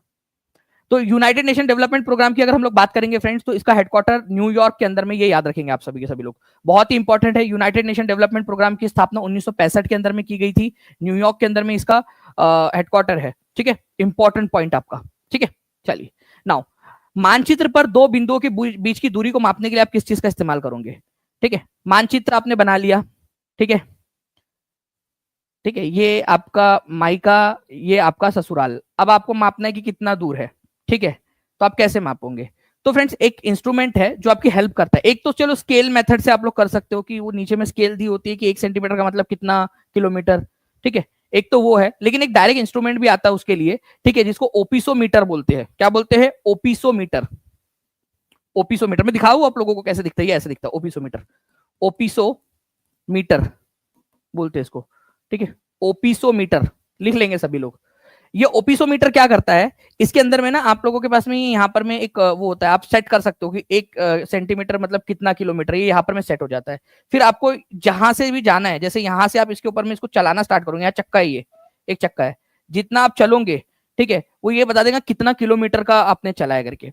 A: तो यूनाइटेड नेशन डेवलपमेंट प्रोग्राम की अगर हम लोग बात करेंगे फ्रेंड्स, तो इसका हेडक्वार्टर न्यूयॉर्क के अंदर में, ये याद रखेंगे आप सभी के सभी लोग, बहुत ही इंपॉर्टेंट है। यूनाइटेड नेशन डेवलपमेंट प्रोग्राम की स्थापना 1965 के अंदर में की गई थी, न्यूयॉर्क के अंदर में इसका हेडक्वार्टर है, ठीक है, इंपॉर्टेंट पॉइंट आपका, ठीक है। चलिए, नाउ मानचित्र पर दो बिंदुओं के बीच की दूरी को मापने के लिए आप किस चीज का इस्तेमाल करोगे? ठीक है, मानचित्र आपने बना लिया, ठीक है, ठीक है, ये आपका मायका, ये आपका ससुराल। अब आपको मापना है कि कितना दूर है, ठीक है, तो आप कैसे मापोगे? तो फ्रेंड्स एक इंस्ट्रूमेंट है जो आपकी हेल्प करता है। एक तो चलो स्केल मेथड से आप लोग कर सकते हो कि वो नीचे में स्केल दी होती है कि 1 सेंटीमीटर का मतलब कितना किलोमीटर, ठीक है, एक तो वो है। लेकिन एक डायरेक्ट इंस्ट्रूमेंट भी आता है उसके लिए, ठीक है, जिसको ओपिसोमीटर बोलते हैं। क्या बोलते हैं? ओपिसोमीटर। ओपिसोमीटर में दिखाऊं आप लोगों को कैसे दिखता है? ये ऐसे दिखता है ओपिसोमीटर, ओपिसोमीटर बोलते हैं इसको, ठीक है, ओपिसोमीटर लिख लेंगे सभी लोग। ये ओपिसोमीटर क्या करता है, इसके अंदर में ना आप लोगों के पास में यहाँ पर में एक वो होता है, आप सेट कर सकते हो कि 1 सेंटीमीटर मतलब कितना किलोमीटर, ये यहाँ पर में सेट हो जाता है। फिर आपको जहां से भी जाना है, जैसे यहाँ से आप इसके ऊपर में इसको चलाना स्टार्ट करोगे, यहाँ चक्का है, ये एक चक्का है, जितना आप चलोगे, ठीक है, वो ये बता देगा कितना किलोमीटर का आपने चलाया करके।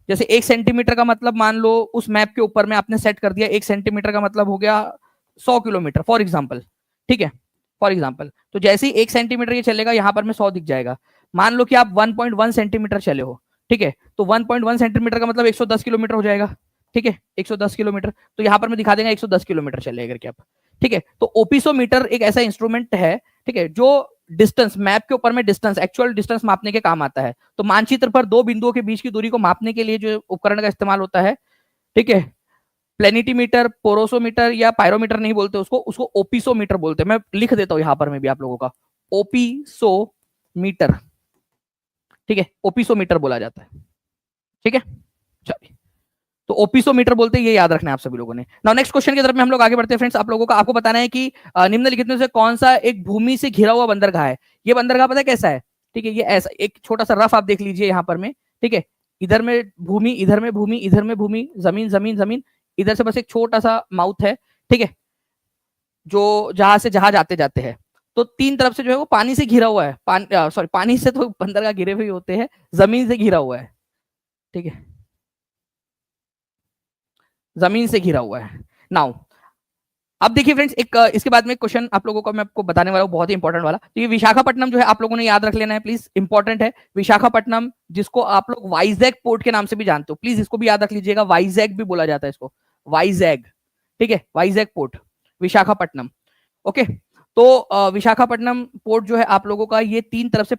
A: जैसे 1 सेंटीमीटर का मतलब मान लो उस मैप के ऊपर में आपने सेट कर दिया, 1 सेंटीमीटर का मतलब हो गया 100 किलोमीटर फॉर एग्जाम्पल, ठीक है, फॉर एग्जाम्पल। तो जैसे ही 1 सेंटीमीटर ये चलेगा यहाँ पर में 100 दिख जाएगा। मान लो कि आप 1.1 सेंटीमीटर चले हो, ठीक है, तो 1.1 सेंटीमीटर का मतलब 110 किलोमीटर हो जाएगा, ठीक है, 110 किलोमीटर, तो यहाँ पर मैं दिखा देगा 110 किलोमीटर चले करके आप, ठीक है। तो ओपिसोमीटर एक ऐसा इंस्ट्रूमेंट है, ठीक है, जो डिस्टेंस, मैप के ऊपर में डिस्टेंस, एक्चुअल डिस्टेंस मापने के काम आता है। तो मानचित्र पर दो बिंदुओं के बीच की दूरी को मापने के लिए जो उपकरण का इस्तेमाल होता है, ठीक है, प्लेनिटीमीटर, पोरोसोमीटर या पायरोमीटर नहीं बोलते उसको, उसको ओपिसोमीटर बोलते हैं। मैं लिख देता हूं यहां पर में भी आप लोगों का, ओपिसोमीटर, ठीक है, ओपिसोमीटर बोला जाता है, ठीक है। चलिए, तो ओपिसोमीटर बोलते हैं, ये याद रखना है आप सभी लोगों ने। नाउ नेक्स्ट क्वेश्चन की तरफ में हम लोग आगे बढ़ते हैं फ्रेंड्स। आप लोगों को आपको बताना है कि निम्नलिखित में से कौन सा एक भूमि से घिरा हुआ बंदरगाह है। ये बंदरगाह पता है कैसा है? ठीक है, ये ऐसा एक छोटा सा रफ आप देख लीजिए यहाँ पर में, ठीक है, इधर में भूमि, इधर में भूमि, इधर में भूमि, जमीन जमीन जमीन, इधर से बस एक छोटा सा माउथ है, ठीक है, जो जहां से जहाज आते जाते हैं। तो तीन तरफ से जो है वो पानी से घिरा हुआ है, सॉरी पानी से तो बंदरगाह घिरे हुए होते हैं, जमीन से घिरा हुआ है, ठीक है, जमीन से घिरा हुआ है। नाउ अब देखिए फ्रेंड्स, एक इसके बाद में क्वेश्चन आप लोगों को मैं आपको बताने वाला हूँ, बहुत ही इंपॉर्टेंट वाला। तो ये विशाखापट्टनम जो है आप लोगों ने याद रख लेना है प्लीज, इंपॉर्टेंट है विशाखापट्टनम, जिसको आप लोग वाइजैग पोर्ट के नाम से भी जानते हो, प्लीज इसको भी याद रख लीजिएगा, वाइजैग भी बोला जाता है इसको, वाइजैग। ठीक है, वाइजैग पोर्ट, विशाखापट्टनम। ओके, तो विशाखापट्टनम पोर्ट जो है आप लोगों का, ये तीन तरफ से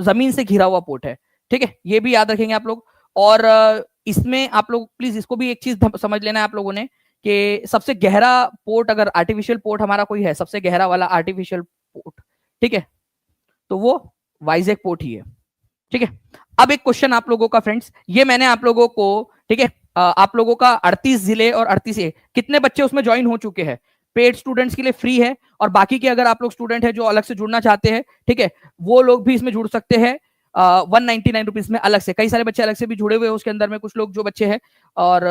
A: जमीन से घिरा हुआ पोर्ट है। ठीक है, ये भी याद रखेंगे आप लोग। और इसमें आप लोग प्लीज इसको भी एक चीज समझ लेना है आप लोगों ने, कि सबसे गहरा पोर्ट, अगर आर्टिफिशियल पोर्ट हमारा कोई है, सबसे गहरा वाला आर्टिफिशियल पोर्ट, ठीक है, तो वो वाइजैग पोर्ट ही है। ठीक है, अब एक क्वेश्चन आप लोगों का फ्रेंड्स, ये मैंने आप लोगों को, ठीक है, आप लोगों का 38 जिले और 38 कितने बच्चे उसमें ज्वाइन हो चुके हैं, पेड स्टूडेंट्स के लिए फ्री है, और बाकी के अगर आप लोग स्टूडेंट है जो अलग से जुड़ना चाहते हैं, ठीक है, वो लोग भी इसमें जुड़ सकते हैं 199 रुपीज में अलग से। कई सारे बच्चे अलग से भी जुड़े हुए हैं उसके अंदर में, कुछ लोग जो बच्चे हैं, और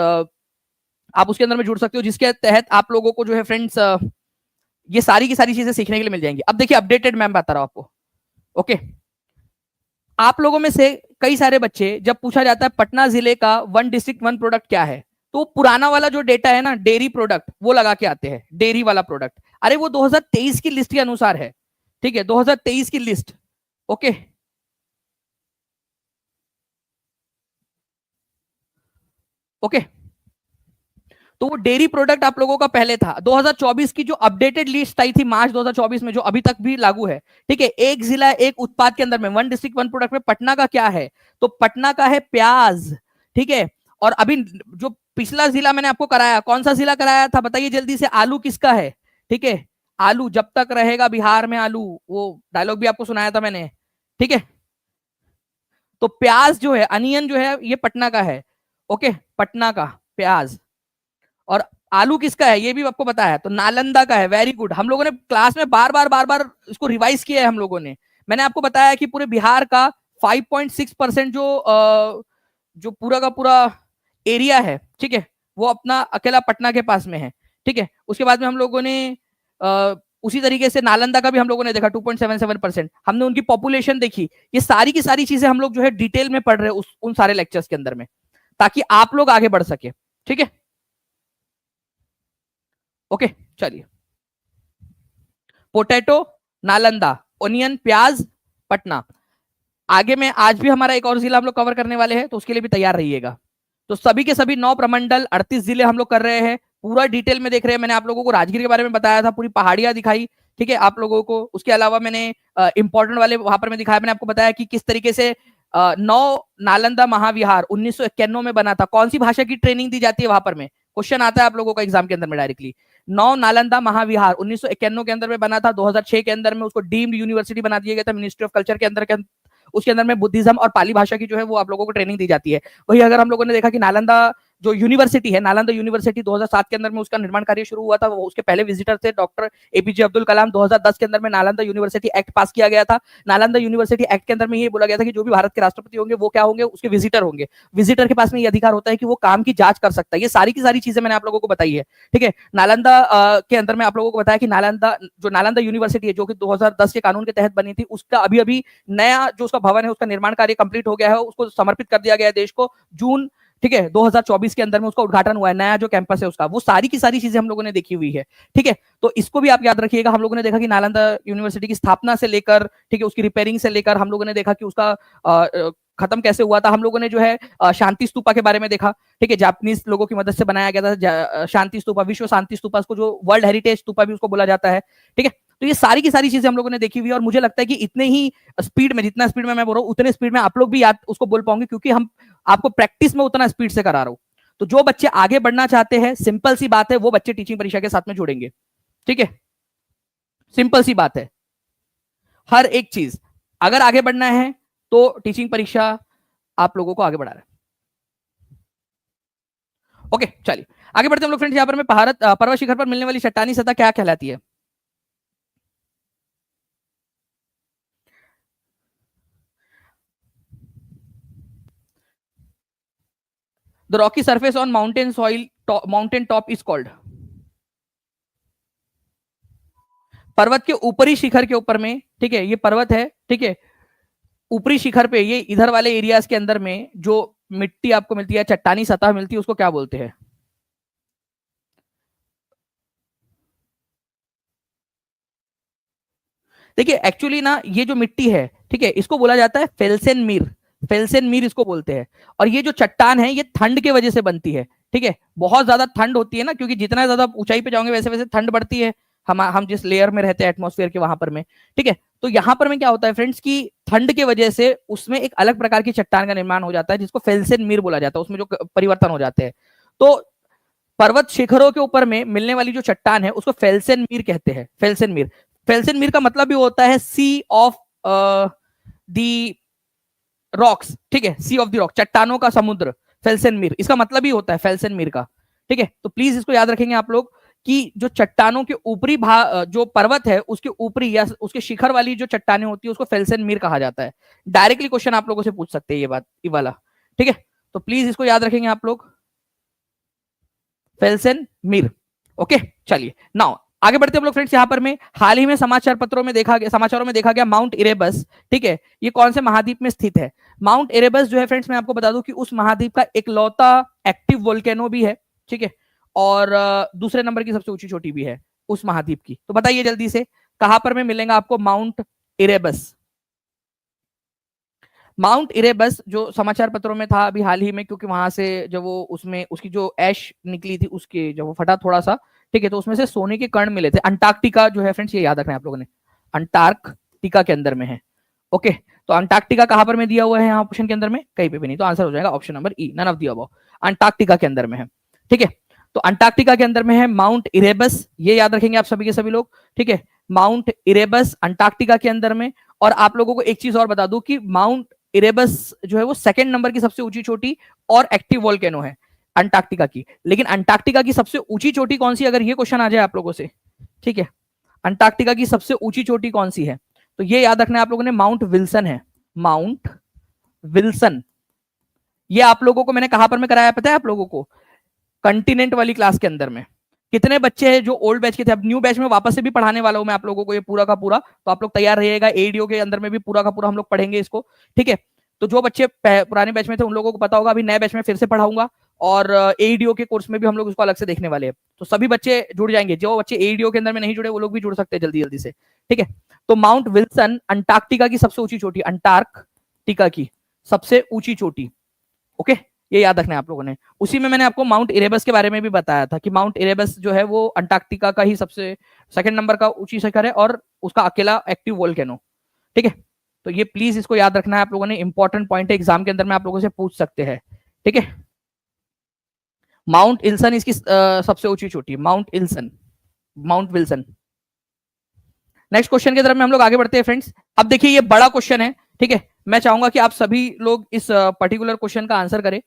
A: आप उसके अंदर में जुड़ सकते हो, जिसके तहत आप लोगों को जो है फ्रेंड्स ये सारी की सारी चीजें सीखने के लिए मिल जाएंगी। अब देखिए अपडेटेड मैं बता रहा हूं आपको। ओके, आप लोगों में से कई सारे बच्चे, जब पूछा जाता है पटना जिले का वन डिस्ट्रिक्ट वन प्रोडक्ट क्या है, तो पुराना वाला जो डेटा है ना, डेयरी प्रोडक्ट, वो लगा के आते हैं, डेयरी वाला प्रोडक्ट। अरे वो 2023 की लिस्ट के अनुसार है। ठीक है, 2023 की लिस्ट। ओके, ओके, तो वो डेयरी प्रोडक्ट आप लोगों का पहले था। 2024 की जो अपडेटेड लिस्ट आई थी मार्च 2024 में, जो अभी तक भी लागू है, ठीक है, एक जिला एक उत्पाद के अंदर में, वन डिस्ट्रिक्ट वन प्रोडक्ट में पटना का क्या है, तो पटना का है प्याज। ठीक है, और अभी जो पिछला जिला मैंने आपको कराया, कौन सा जिला कराया था बताइए जल्दी से, आलू किसका है? ठीक है, आलू जब तक रहेगा बिहार में आलू, वो डायलॉग भी आपको सुनाया था मैंने। ठीक है, तो प्याज जो है, अनियन जो है, ये पटना का है। ओके, पटना का प्याज। और आलू किसका है ये भी आपको पता है, तो नालंदा का है। वेरी गुड, हम लोगों ने क्लास में बार बार इसको रिवाइज किया है हम लोगों ने। मैंने आपको बताया कि पूरे बिहार का 5.6% जो पूरा का पूरा एरिया है, ठीक है, वो अपना अकेला पटना के पास में है। ठीक है, उसके बाद में हम लोगों ने उसी तरीके से नालंदा का भी हम लोगों ने देखा 2.77%। हमने उनकी पॉपुलेशन देखी। ये सारी की सारी चीजें हम लोग जो है डिटेल में पढ़ रहे हैं उन सारे लेक्चर्स के अंदर में, ताकि आप लोग आगे बढ़ सके। ठीक है, ओके, चलिए, पोटैटो, नालंदा, ओनियन, प्याज, पटना। आगे में आज भी हमारा एक और जिला हम लोग कवर करने वाले हैं, तो उसके लिए भी तैयार रहिएगा। तो सभी के सभी 9 प्रमंडल, 38 जिले हम लोग कर रहे हैं, पूरा डिटेल में देख रहे हैं। मैंने आप लोगों को राजगीर के बारे में बताया था, पूरी पहाड़ियां दिखाई। ठीक है, आप लोगों को उसके अलावा मैंने इंपॉर्टेंट वाले वहां पर मैं दिखाया। मैंने आपको बताया कि किस तरीके से 9 नालंदा महाविहार 1991 में बना था। कौन सी भाषा की ट्रेनिंग दी जाती है वहां पर में, क्वेश्चन आता है आप लोगों का एग्जाम के अंदर में डायरेक्टली। 9 नालंदा महाविहार 1991 के अंदर में बना था। 2006 के अंदर में उसको डीम्ड यूनिवर्सिटी बना दिया गया था मिनिस्ट्री ऑफ कल्चर के अंदर उसके अंदर में बुद्धिज्म और पाली भाषा की जो है वो आप लोगों को ट्रेनिंग दी जाती है। वही अगर हम लोगों ने देखा कि नालंदा जो यूनिवर्सिटी है, नालंदा यूनिवर्सिटी 2007 के अंदर में उसका निर्माण कार्य शुरू हुआ था। वो उसके पहले विजिटर थे डॉक्टर एपीजे अब्दुल कलाम। 2010 के अंदर में नालंदा यूनिवर्सिटी एक्ट पास किया गया था। नालंदा यूनिवर्सिटी एक्ट के अंदर में ये बोला गया था कि जो भी भारत के राष्ट्रपति होंगे वो क्या होंगे, उसके विजिटर होंगे। विजिटर के पास में ये अधिकार होता है कि वो काम की जांच कर सकता है। ये सारी की सारी चीजें मैंने आप लोगों को बताई है। ठीक है, नालंदा के अंदर में आप लोगों को बताया कि नालंदा जो नालंदा यूनिवर्सिटी है, जो कि 2010 के कानून के तहत बनी थी, उसका अभी अभी नया जो उसका भवन है उसका निर्माण कार्य कंप्लीट हो गया है, उसको समर्पित कर दिया गया है देश को जून, ठीक है, 2024 के अंदर में उसका उद्घाटन हुआ है। नया जो कैंपस है उसका, वो सारी की सारी चीजें हम लोगों ने देखी हुई है। ठीक है, तो इसको भी आप याद रखिएगा। हम लोगों ने देखा कि नालंदा यूनिवर्सिटी की स्थापना से लेकर, ठीक है, उसकी रिपेयरिंग से लेकर, हम लोगों ने देखा कि उसका खत्म कैसे हुआ था। हम लोगों ने जो है शांति स्तूपा के बारे में देखा। ठीक है, जापानीज लोगों की मदद से बनाया गया था शांति स्तूपा, विश्व शांति स्तूपा, उसको जो वर्ल्ड हेरिटेज स्तूपा भी उसको बोला जाता है। ठीक है, तो ये सारी की सारी चीजें हम लोगों ने देखी हुई है, और मुझे लगता है कि इतने ही स्पीड में, जितना स्पीड में मैं बोल रहा हूँ, उतने स्पीड में आप लोग भी याद उसको बोल पाओगे, क्योंकि हम आपको प्रैक्टिस में उतना स्पीड से करा रहा हूं। तो जो बच्चे आगे बढ़ना चाहते हैं, सिंपल सी बात है, वो बच्चे टीचिंग परीक्षा के साथ में जुड़ेंगे। ठीक है, सिंपल सी बात है। हर एक चीज अगर आगे बढ़ना है तो टीचिंग परीक्षा आप लोगों को आगे बढ़ा रहा है। ओके, चलिए आगे बढ़ते हैं हम लोग फ्रेंड्स। यहां पर मैं भारत पर्वत शिखर पर मिलने वाली चट्टानी सतह क्या कहलाती है? The Rocky surface on mountain soil, mountain top is called. पर्वत के ऊपरी शिखर के ऊपर में, ठीक है, ये पर्वत है, ठीक है, ऊपरी शिखर पे, ये इधर वाले एरियाज के अंदर में जो मिट्टी आपको मिलती है, चट्टानी सतह मिलती है, उसको क्या बोलते हैं? देखिए एक्चुअली ना ये जो मिट्टी है, ठीक है, इसको बोला जाता है फेल्सेनमीर। फेल्सेनमीर इसको बोलते हैं। और ये जो चट्टान है ये ठंड के वजह से बनती है। ठीक है, बहुत ज्यादा ठंड होती है ना, क्योंकि जितना ज्यादा ऊंचाई पे जाओगे वैसे वैसे ठंड बढ़ती है। हम जिस लेयर में रहते हैं एटमॉस्फेयर के वहां पर में, ठीक है, तो यहाँ पर में क्या होता है फ्रेंड्स की ठंड के वजह से उसमें एक अलग प्रकार की चट्टान का निर्माण हो जाता है जिसको फेल्सेनमीर बोला जाता है, उसमें जो परिवर्तन हो जाते हैं। तो पर्वत शिखरों के ऊपर में मिलने वाली जो चट्टान है उसको फेल्सेनमीर कहते हैं। फेल्सेनमीर, फेल्सेनमीर का मतलब भी होता है सी ऑफ दी रॉक्स। ठीक है, सी ऑफ द रॉक, चट्टानों का समुद्र, फेल्सेनमीर इसका मतलब ही होता है फेल्सेनमीर का। ठीक है, तो प्लीज इसको याद रखेंगे आप लोग कि जो चट्टानों के ऊपरी भाग, जो पर्वत है उसके ऊपरी या उसके शिखर वाली जो चट्टानें होती है उसको फेल्सेनमीर कहा जाता है। डायरेक्टली क्वेश्चन आप लोगों से पूछ सकते हैं ये बात, ये वाला। ठीक है, तो प्लीज इसको याद रखेंगे आप लोग, फेल्सेनमीर। ओके, चलिए नाउ आगे बढ़ते हैं हम लोग फ्रेंड्स। यहाँ पर में हाल ही में समाचार पत्रों में देखा गया, समाचारों में देखा गया माउंट इरेबस। ठीक है, ये कौन से महाद्वीप में स्थित है? माउंट इरेबस जो है फ्रेंड्स, मैं आपको बता दूं कि उस महाद्वीप का इकलौता एक्टिव वोल्केनो भी है। ठीक है, और दूसरे नंबर की सबसे ऊंची चोटी भी है उस महाद्वीप की। तो बताइए जल्दी से कहां पर में मिलेगा आपको माउंट इरेबस? माउंट इरेबस जो समाचार पत्रों में था अभी हाल ही में, क्योंकि वहां से जब वो उसमें उसकी जो ऐश निकली थी, उसके जब वो फटा थोड़ा सा, ठीक है, तो उसमें से सोने के कण मिले थे। अंटार्कटिका जो है फ्रेंड्स, ये याद रखना है आप लोगों ने, अंटार्कटिका के अंदर में है। ओके, तो अंटार्कटिका कहां पर में दिया हुआ है यहाँ ऑप्शन के अंदर में? कहीं पे भी नहीं, तो आंसर हो जाएगा option number E, none of the above. Antarctica के अंदर में है। ठीक है, तो अंटार्कटिका के अंदर में है माउंट इरेबस, ये याद रखेंगे आप सभी के सभी लोग। ठीक है, माउंट इरेबस अंटार्कटिका के अंदर में। और आप लोगों को एक चीज और बता दूं कि माउंट इरेबस जो है वो सेकंड नंबर की सबसे ऊंची चोटी और एक्टिव वोल्केनो है अंटार्कटिका की। लेकिन अंटार्कटिका की सबसे ऊंची चोटी कौन सी, अगर ये क्वेश्चन आ जाए आप लोगों से, ठीक है, अंटार्कटिका की सबसे ऊंची चोटी कौन सी है, तो ये याद रखना है आप लोगों ने, माउंट विल्सन है। माउंट विल्सन, ये आप लोगों को मैंने कहां पर में कराया पता है आप लोगों को? कंटिनेंट वाली क्लास के अंदर में। कितने बच्चे हैं जो ओल्ड बैच के थे, अब न्यू बैच में वापस से भी पढ़ाने वाला हूं मैं आप लोगों को ये पूरा का पूरा, तो आप लोग तैयार रहिएगा। एडीओ के अंदर में भी पूरा का पूरा हम लोग पढ़ेंगे इसको। ठीक है, तो जो बच्चे पुराने बैच में थे उन लोगों को पता होगा, अभी नए बैच में फिर से पढ़ाऊंगा। और एडीओ के कोर्स में भी हम लोग उसको अलग से देखने वाले हैं, तो सभी बच्चे जुड़ जाएंगे। जो बच्चे एडीओ के अंदर में नहीं जुड़े वो लोग भी जुड़ सकते हैं जल्दी जल्दी से। ठीक है, तो माउंट विल्सन अंटार्कटिका की सबसे ऊंची चोटी, अंटार्कटिका की सबसे ऊंची चोटी। ओके, ये याद रखना है आप लोगों ने। उसी में मैंने आपको माउंट इरेबस के बारे में भी बताया था कि माउंट इरेबस जो है वो अंटार्कटिका का ही सबसे सेकंड नंबर का ऊंची शिखर है और उसका अकेला एक्टिव वोल्केनो। ठीक है, तो ये प्लीज इसको याद रखना है आप लोगों ने, इंपॉर्टेंट पॉइंट है, एग्जाम के अंदर में आप लोगों से पूछ सकते हैं। ठीक है, माउंट इल्सन इसकी सबसे ऊंची चोटी, माउंट इल्सन, माउंट विल्सन। नेक्स्ट क्वेश्चन की तरफ में हम लोग आगे बढ़ते हैं फ्रेंड्स। अब देखिए ये बड़ा क्वेश्चन है। ठीक है, मैं चाहूंगा कि आप सभी लोग इस पर्टिकुलर क्वेश्चन का आंसर करें।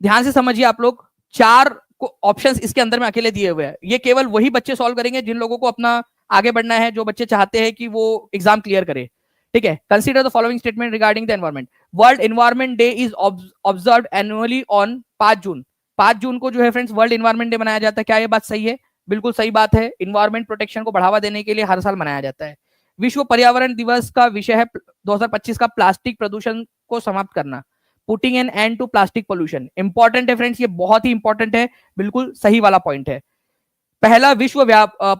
A: ध्यान से समझिए आप लोग, चार ऑप्शंस इसके अंदर में अकेले दिए हुए हैं। ये केवल वही बच्चे सॉल्व करेंगे जिन लोगों को अपना आगे बढ़ना है, जो बच्चे चाहते हैं कि वो एग्जाम क्लियर करे। ठीक है, consider the following statement regarding the environment. World environment day is observed annually on 5 जून। 5 जून को जो है फ्रेंड्स वर्ल्ड एनवायरमेंट डे मनाया जाता है। क्या ये बात सही है? बिल्कुल सही बात है। इन्वायरमेंट प्रोटेक्शन को बढ़ावा देने के लिए हर साल मनाया जाता है। विश्व पर्यावरण दिवस का विषय है 2025 का प्लास्टिक प्रदूषण को समाप्त करना, putting an end to plastic pollution. Important है फ्रेंड्स, ये बहुत ही इंपॉर्टेंट है, बिल्कुल सही वाला पॉइंट है। पहला विश्व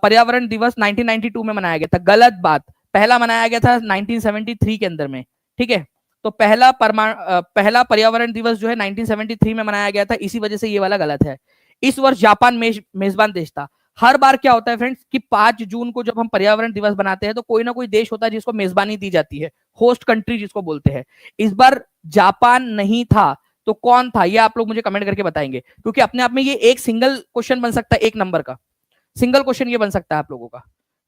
A: पर्यावरण दिवस 1992 में मनाया गया था, गलत बात। पहला मनाया गया था 1973 के अंदर में। ठीक है, तो पहला पर्यावरण दिवस जो है 1973 में मनाया गया था, इसी वजह से ये वाला गलत है। इस वर्ष जापान मेजबान देश था। हर बार क्या होता है फ्रेंड्स कि 5 जून को जब हम पर्यावरण दिवस बनाते हैं तो कोई ना कोई देश होता है जिसको मेजबानी दी जाती है, होस्ट कंट्री जिसको बोलते हैं। इस बार जापान नहीं था, तो कौन था ये आप लोग मुझे कमेंट करके बताएंगे, क्योंकि अपने आप में ये एक सिंगल क्वेश्चन बन सकता है, एक नंबर का सिंगल क्वेश्चन ये बन सकता है आप लोगों का।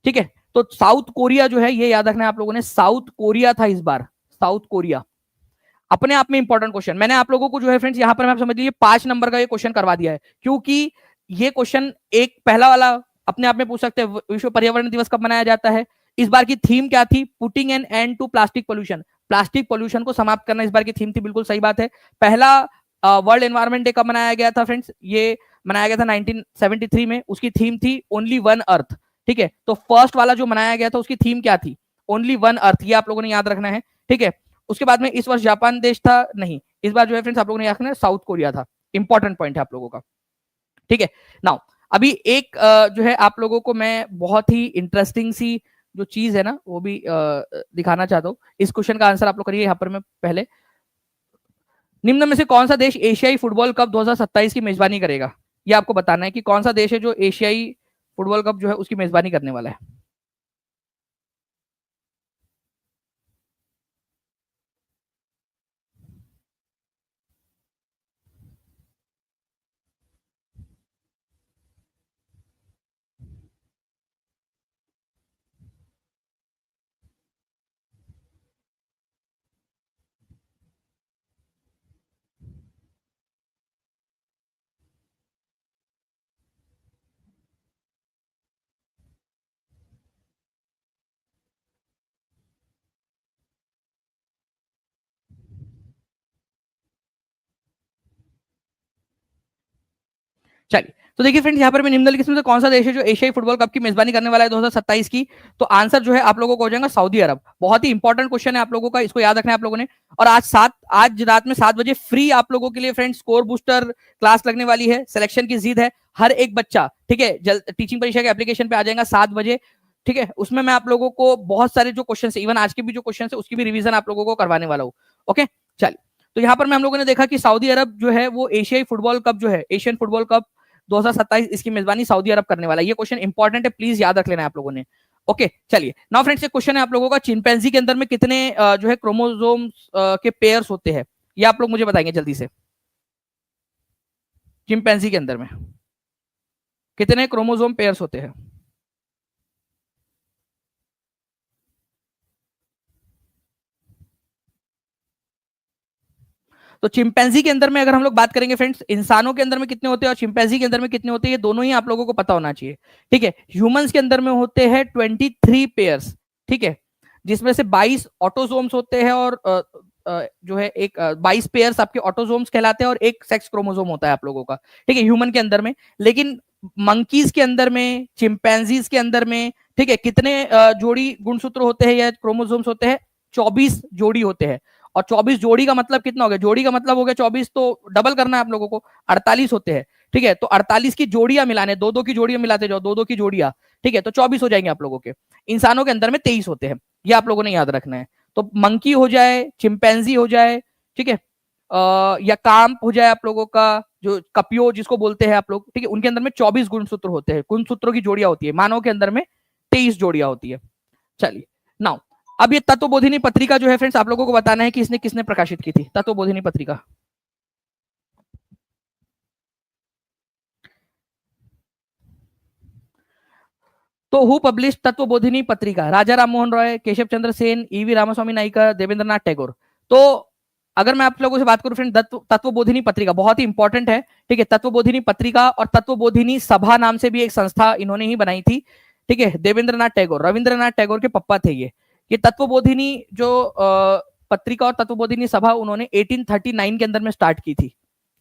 A: ठीक है, तो साउथ कोरिया जो है, ये याद रखना है आप लोगों ने, साउथ कोरिया था इस बार, साउथ कोरिया। अपने आप में इंपॉर्टेंट क्वेश्चन, मैंने आप लोगों को जो है फ्रेंड्स यहाँ पर आप समझ लीजिए 5 नंबर का ये क्वेश्चन करवा दिया है, क्योंकि ये क्वेश्चन एक पहला वाला अपने आप में पूछ सकते हैं, विश्व पर्यावरण दिवस कब मनाया जाता है। इस बार की थीम क्या थी? Putting an end to plastic pollution, plastic pollution को समाप्त करना इस बार की थीम थी, बिल्कुल सही बात है। पहला वर्ल्ड एनवायरमेंट डे कब मनाया गया था फ्रेंड्स? ये मनाया गया था 1973 में, उसकी थीम थी ओनली वन अर्थ। ठीक है, तो फर्स्ट वाला जो मनाया गया था उसकी थीम क्या थी? ओनली वन अर्थ, ये आप लोगों ने याद रखना है। ठीक है, उसके बाद में इस वर्ष जापान देश था नहीं, इस बार जो है फ्रेंड्स आप लोगों ने याद रखना है साउथ कोरिया था। इंपॉर्टेंट पॉइंट है आप लोगों का, ठीक है। नाउ अभी एक जो है आप लोगों को मैं बहुत ही इंटरेस्टिंग सी जो चीज है ना वो भी दिखाना चाहता हूँ। इस क्वेश्चन का आंसर आप लोग करिए यहाँ पर। मैं पहले निम्न में से कौन सा देश एशियाई फुटबॉल कप 2027 की मेजबानी करेगा, ये आपको बताना है कि कौन सा देश है जो एशियाई फुटबॉल कप जो है उसकी मेजबानी करने वाला है। चलिए तो देखिए फ्रेंड्स यहाँ पर मैं निम्नलिखित में से कौन सा देश है जो एशियाई फुटबॉल कप की मेजबानी करने वाला है 2027 की, तो आंसर जो है आप लोगों को हो जाएगा सऊदी अरब। बहुत ही इंपॉर्टेंट क्वेश्चन है आप लोगों का, इसको याद रखना है आप लोगों ने। और आज रात में 7 बजे फ्री आप लोगों के लिए फ्रेंड्स स्कोर बूस्टर क्लास लगने वाली है। सिलेक्शन की जिद है हर एक बच्चा, ठीक है। टीचिंग परीक्षा के एप्लीकेशन पे आ जाएगा 7 बजे, ठीक है। उसमें मैं आप लोगों को बहुत सारे जो क्वेश्चन है, इवन आज के भी जो क्वेश्चन है उसकी भी रिवीजन आप लोगों को करवाने वाला हूँ। ओके चलिए, तो यहाँ पर मैं हम लोगों ने देखा कि सऊदी अरब जो है वो एशियाई फुटबॉल कप जो है एशियन फुटबॉल कप 2027 इसकी मेजबानी सऊदी अरब करने वाला है। ये क्वेश्चन इंपॉर्टेंट है, प्लीज याद रख लेना है आप लोगों ने। ओके चलिए नाउ फ्रेंड्स, एक क्वेश्चन है आप लोगों का, चिंपैंजी के अंदर में कितने जो है क्रोमोसोम्स के पेयर्स होते हैं, ये आप लोग मुझे बताएंगे जल्दी से। चिंपैंजी के अंदर में कितने क्रोमोसोम पेयर्स होते हैं? तो चिंपैंजी के अंदर में अगर हम लोग बात करेंगे फ्रेंड्स, इंसानों के अंदर में कितने होते हैं और चिंपैंजी के अंदर में कितने होते हैं, ये दोनों ही आप लोगों को पता होना चाहिए, ठीक है। ह्यूमंस के अंदर में होते हैं 23 पेयर्स, ठीक है, जिसमें से 22 ऑटोसोम्स होते हैं और जो है एक 22 पेयर्स आपके ऑटोसोम्स कहलाते हैं और एक सेक्स क्रोमोसोम होता है आप लोगों का, ठीक है, ह्यूमन के अंदर में। लेकिन मंकीज के अंदर में, चिंपैंजीज के अंदर में, ठीक है, कितने जोड़ी गुणसूत्र होते हैं या क्रोमोसोम्स होते हैं? 24 जोड़ी होते हैं। और 24 जोड़ी का मतलब कितना हो गया? जोड़ी का मतलब हो गया 24, तो डबल करना है आप लोगों को, 48 होते हैं, ठीक है। तो 48 की जोड़ियां मिलाने, दो दो की जोड़ियां मिलाते जाओ, दो दो की जोड़ियां, ठीक है, तो 24 हो जाएंगे आप लोगों के। इंसानों के अंदर में 23 होते हैं, ये आप लोगों ने याद रखना है। तो मंकी हो जाए, चिंपैंजी हो जाए, ठीक है, या काम्प हो जाए आप लोगों का, जो कपियो जिसको बोलते हैं आप लोग, ठीक है, उनके अंदर में 24 गुणसूत्र होते हैं, गुणसूत्रों की जोड़ियां होती है। मानव के अंदर में 23 जोड़ियां होती है। चलिए नाउ, अब ये तत्वबोधिनी पत्रिका जो है फ्रेंड्स आप लोगों को बताना है कि इसने किसने प्रकाशित की थी, तत्वबोधिनी पत्रिका। तो हु पब्लिश तत्वबोधिनी पत्रिका? राजा राम मोहन रॉय, केशव चंद्र सेन, ईवी रामास्वामी नायकर, देवेंद्रनाथ टैगोर। तो अगर मैं आप लोगों से बात करूं फ्रेंड, तत्वबोधिनी पत्रिका बहुत ही इंपॉर्टेंट है, ठीक है। तत्वबोधिनी पत्रिका और तत्वबोधिनी सभा नाम से भी एक संस्था इन्होंने ही बनाई थी, ठीक है। देवेंद्रनाथ टैगोर, रविंद्रनाथ टैगोर के पप्पा थे ये तत्वबोधिनी जो पत्रिका और तत्वबोधिनी सभा उन्होंने 1839 के अंदर में स्टार्ट की थी,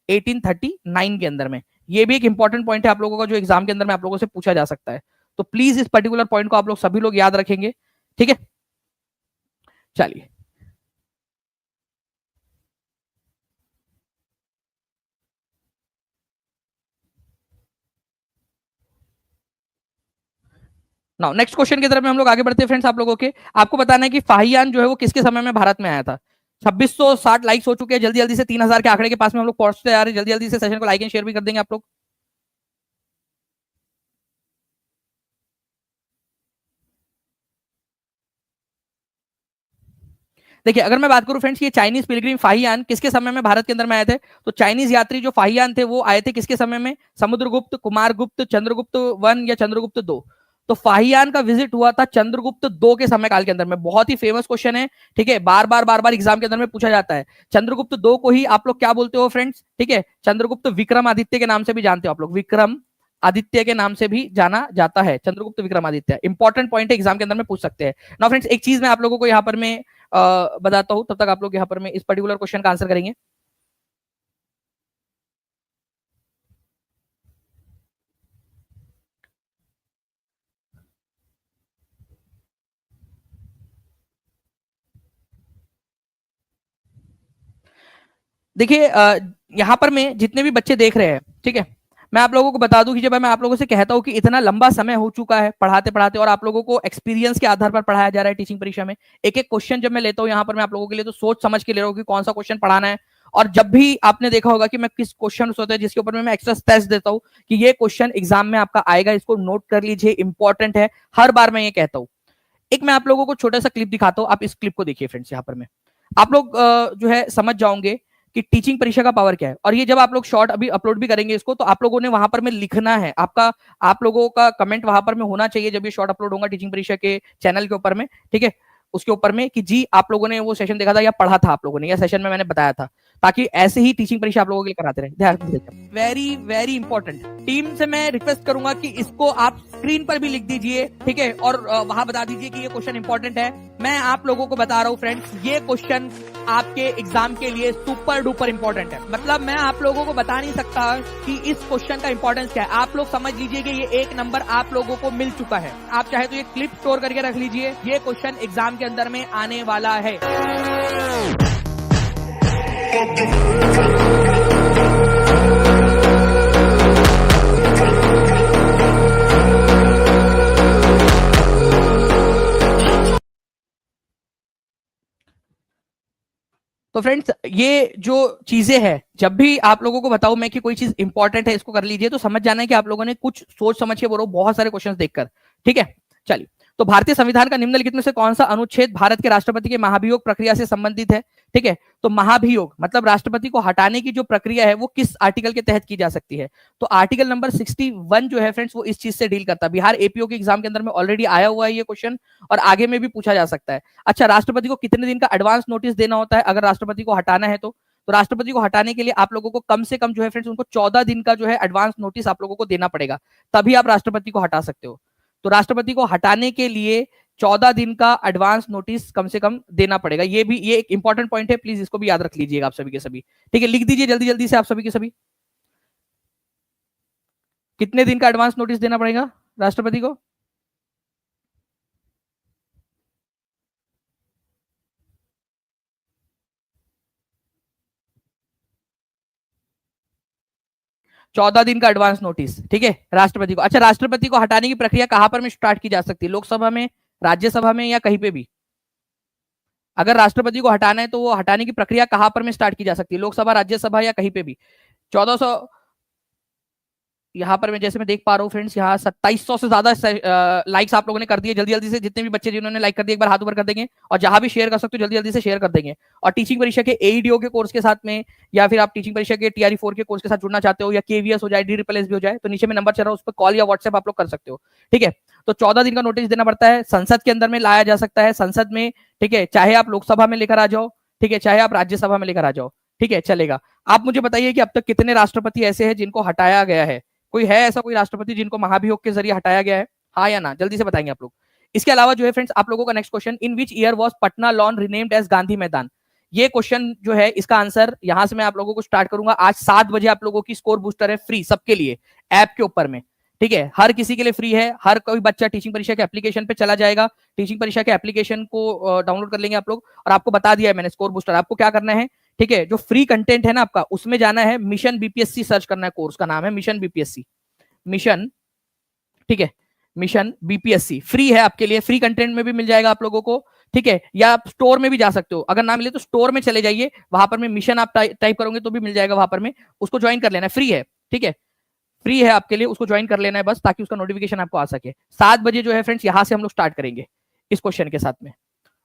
A: 1839 के अंदर में। ये भी एक इंपॉर्टेंट पॉइंट है आप लोगों का, जो एग्जाम के अंदर में आप लोगों से पूछा जा सकता है। तो प्लीज इस पर्टिकुलर पॉइंट को आप लोग सभी लोग याद रखेंगे, ठीक है। चलिए नाउ नेक्स्ट क्वेश्चन की तरफ में हम लोग आगे बढ़ते हैं फ्रेंड्स। आप लोगों के आपको बताना है कि फाहियान जो है वो किसके समय में भारत में आया था। 2660 लाइक्स हो चुके हैं, जल्दी जल्दी से 3000 के आंकड़े के पास में हम लोग पहुंचते आ रहे हैं। जल्दी जल्दी से सेशन को लाइक एंड शेयर भी कर देंगे आप लोग। देखिए अगर मैं बात करूं फ्रेंड्स, ये चाइनीज पिलग्रिम फाहियान किसके समय में भारत के अंदर में आए थे, तो चाइनीज यात्री जो फाहियान थे वो आए थे किसके समय में? समुद्रगुप्त, कुमारगुप्त, चंद्रगुप्त वन या चंद्रगुप्त दो। तो फाहियान का विजिट हुआ था चंद्रगुप्त दो के समय काल के अंदर में। बहुत ही फेमस क्वेश्चन है, ठीक है, बार बार एग्जाम के अंदर में पूछा जाता है। चंद्रगुप्त दो को ही आप लोग क्या बोलते हो फ्रेंड्स, ठीक है, चंद्रगुप्त विक्रमादित्य के नाम से भी जानते हो आप लोग, विक्रम आदित्य के नाम से भी जाना जाता है, चंद्रगुप्त विक्रमादित्य। इंपॉर्टेंट पॉइंट है, एग्जाम के अंदर में पूछ सकते हैं ना फ्रेंड्स। एक चीज मैं आप लोगों को यहाँ पर मैं बताता हूं, तब तक आप लोग यहाँ पर मैं इस पर्टिकुलर क्वेश्चन का आंसर करेंगे। देखिए यहाँ पर मैं जितने भी बच्चे देख रहे हैं, ठीक है, मैं आप लोगों को बता दूं कि जब मैं आप लोगों से कहता हूं कि इतना लंबा समय हो चुका है पढ़ाते पढ़ाते और आप लोगों को एक्सपीरियंस के आधार पर पढ़ाया जा रहा है टीचिंग परीक्षा में, एक एक क्वेश्चन जब मैं लेता हूं यहाँ पर मैं आप लोगों के लिए, तो सोच समझ के ले रहा हूँ कि कौन सा क्वेश्चन पढ़ाना है। और जब भी आपने देखा होगा कि मैं किस क्वेश्चन होता है जिसके ऊपर मैं एक्स्ट्रा टेस्ट देता हूँ कि ये क्वेश्चन एग्जाम में आपका आएगा, इसको नोट कर लीजिए, इंपॉर्टेंट है, हर बार मैं ये कहता हूँ। एक मैं आप लोगों को छोटा सा क्लिप दिखाता हूँ, आप इस क्लिप को देखिए फ्रेंड्स। यहाँ पर मैं आप लोग जो है समझ जाओगे कि टीचिंग परीक्षा का पावर क्या है। और ये जब आप लोग शॉर्ट अभी अपलोड भी करेंगे इसको, तो आप लोगों ने वहां पर में लिखना है, आपका आप लोगों का कमेंट वहां पर में होना चाहिए जब ये शॉर्ट अपलोड होगा टीचिंग परीक्षा के चैनल के ऊपर में, ठीक है, उसके ऊपर में कि जी आप लोगों ने वो सेशन देखा था या पढ़ा था आप लोगों ने, या सेशन में मैंने बताया था, ताकि ऐसे ही टीचिंग परीक्षा आप लोगों के लिए कराते रहे। ध्यान, वेरी वेरी इंपॉर्टेंट, टीम से मैं रिक्वेस्ट करूंगा कि इसको आप स्क्रीन पर भी लिख दीजिए, ठीक है, और वहां बता दीजिए कि ये क्वेश्चन इंपॉर्टेंट है। मैं आप लोगों को बता रहा हूं फ्रेंड्स, ये क्वेश्चन आपके एग्जाम के लिए सुपर डुपर इंपॉर्टेंट है। मतलब मैं आप लोगों को बता नहीं सकता कि इस क्वेश्चन का इंपॉर्टेंस क्या है। आप लोग समझ लीजिए कि ये एक नंबर आप लोगों को मिल चुका है। आप चाहे तो ये क्लिप स्टोर करके रख लीजिए, ये क्वेश्चन एग्जाम के अंदर में आने वाला है। तो फ्रेंड्स ये जो चीजें हैं, जब भी आप लोगों को बताऊं मैं कि कोई चीज इंपॉर्टेंट है, इसको कर लीजिए, तो समझ जाना है कि आप लोगों ने कुछ सोच समझ के बोलो, बहुत सारे क्वेश्चंस देखकर, ठीक है। चलिए, तो भारतीय संविधान का निम्नलिखित में से कौन सा अनुच्छेद भारत के राष्ट्रपति के महाभियोग प्रक्रिया से संबंधित है, ठीक है। तो महाभियोग मतलब राष्ट्रपति को हटाने की जो प्रक्रिया है वो किस आर्टिकल के तहत की जा सकती है, तो आर्टिकल नंबर 61 जो है फ्रेंड्स वो इस चीज से डील करता है। बिहार एपीओ के एग्जाम के अंदर में ऑलरेडी आया हुआ है ये क्वेश्चन, और आगे में भी पूछा जा सकता है। अच्छा, राष्ट्रपति को कितने दिन का एडवांस नोटिस देना होता है अगर राष्ट्रपति को हटाना है तो राष्ट्रपति को हटाने के लिए आप लोगों को कम से कम जो है फ्रेंड्स उनको 14 दिन का जो है एडवांस नोटिस आप लोगों को देना पड़ेगा, तभी आप राष्ट्रपति को हटा सकते हो। तो राष्ट्रपति को हटाने के लिए 14 दिन का एडवांस नोटिस कम से कम देना पड़ेगा। ये भी ये एक इंपॉर्टेंट पॉइंट है, प्लीज इसको भी याद रख लीजिएगा आप सभी के सभी, ठीक है। लिख दीजिए जल्दी जल्दी से आप सभी के सभी, कितने दिन का एडवांस नोटिस देना पड़ेगा राष्ट्रपति को। चौदह दिन का एडवांस नोटिस, ठीक है, राष्ट्रपति को। अच्छा, राष्ट्रपति को हटाने की प्रक्रिया कहां पर में स्टार्ट की जा सकती है, लोकसभा में, राज्यसभा में, या कहीं पे भी। अगर राष्ट्रपति को हटाना है तो वो हटाने की प्रक्रिया कहां पर में स्टार्ट की जा सकती है, लोकसभा, राज्यसभा, या कहीं पे भी। 1400, यहाँ पर मैं जैसे मैं देख पा रहा हूँ फ्रेंड्स, यहाँ 2700 से ज्यादा लाइक्स आप लोगों ने कर दिए। जल्दी जल्दी से जितने भी बच्चे जिन्होंने लाइक कर दिए एक बार हाथ ऊपर कर देंगे, और जहां भी शेयर कर सकते हो जल्दी जल्दी से शेयर कर देंगे। और टीचिंग परीक्षा के एईडीओ के कोर्स के साथ में, या फिर आप टीचिंग परीक्षा के टीआरई 4 के कोर्स के साथ जुड़ना चाहते हो, या केवीएस हो जाए, DSSS भी हो जाए, तो नीचे में नंबर चल रहा है, उस पर कॉल या व्हाट्सएप आप लोग कर सकते हो, ठीक है। तो 14 दिन का नोटिस देना पड़ता है, संसद के अंदर में लाया जा सकता है, संसद में, ठीक है, चाहे आप लोकसभा में लेकर आ जाओ, ठीक है, चाहे आप राज्यसभा में लेकर आ जाओ, ठीक है, चलेगा। आप मुझे बताइए कि अब तक कितने राष्ट्रपति ऐसे हैं जिनको हटाया गया है, कोई है ऐसा कोई राष्ट्रपति जिनको महाभियोग के जरिए हटाया गया है, हाँ या ना, जल्दी से बताएंगे आप लोग। इसके अलावा जो है फ्रेंड्स आप लोगों का next question, in which year was Patna lawn renamed as Gandhi Maidan. ये क्वेश्चन जो है इसका आंसर यहां से मैं आप लोगों को स्टार्ट करूंगा। आज 7 बजे आप लोगों की स्कोर बूस्टर है फ्री सबके लिए ऐप के ऊपर में, ठीक है, हर किसी के लिए फ्री है। हर कोई बच्चा टीचिंग परीक्षा के एप्लीकेशन पे चला जाएगा, टीचिंग परीक्षा के एप्लीकेशन को डाउनलोड कर लेंगे आप लोग, और आपको बता दिया है मैंने स्कोर बूस्टर आपको क्या करना है, ठीक है। जो फ्री कंटेंट है ना आपका, उसमें जाना है, मिशन बीपीएससी सर्च करना है, कोर्स का नाम है मिशन बीपीएससी, मिशन, ठीक है, मिशन बीपीएससी फ्री है आपके लिए, फ्री कंटेंट में भी मिल जाएगा आप लोगों को, ठीक है। या आप स्टोर में भी जा सकते हो, अगर ना मिले तो स्टोर में चले जाइए, वहां पर में मिशन आप टाइप करोगे तो भी मिल जाएगा वहां पर में, उसको ज्वाइन कर लेना है, फ्री है, ठीक है, फ्री है आपके लिए, उसको ज्वाइन कर लेना है बस, ताकि उसका नोटिफिकेशन आपको आ सके। 7 बजे जो है फ्रेंड्स यहां से हम लोग स्टार्ट करेंगे इस क्वेश्चन के साथ में,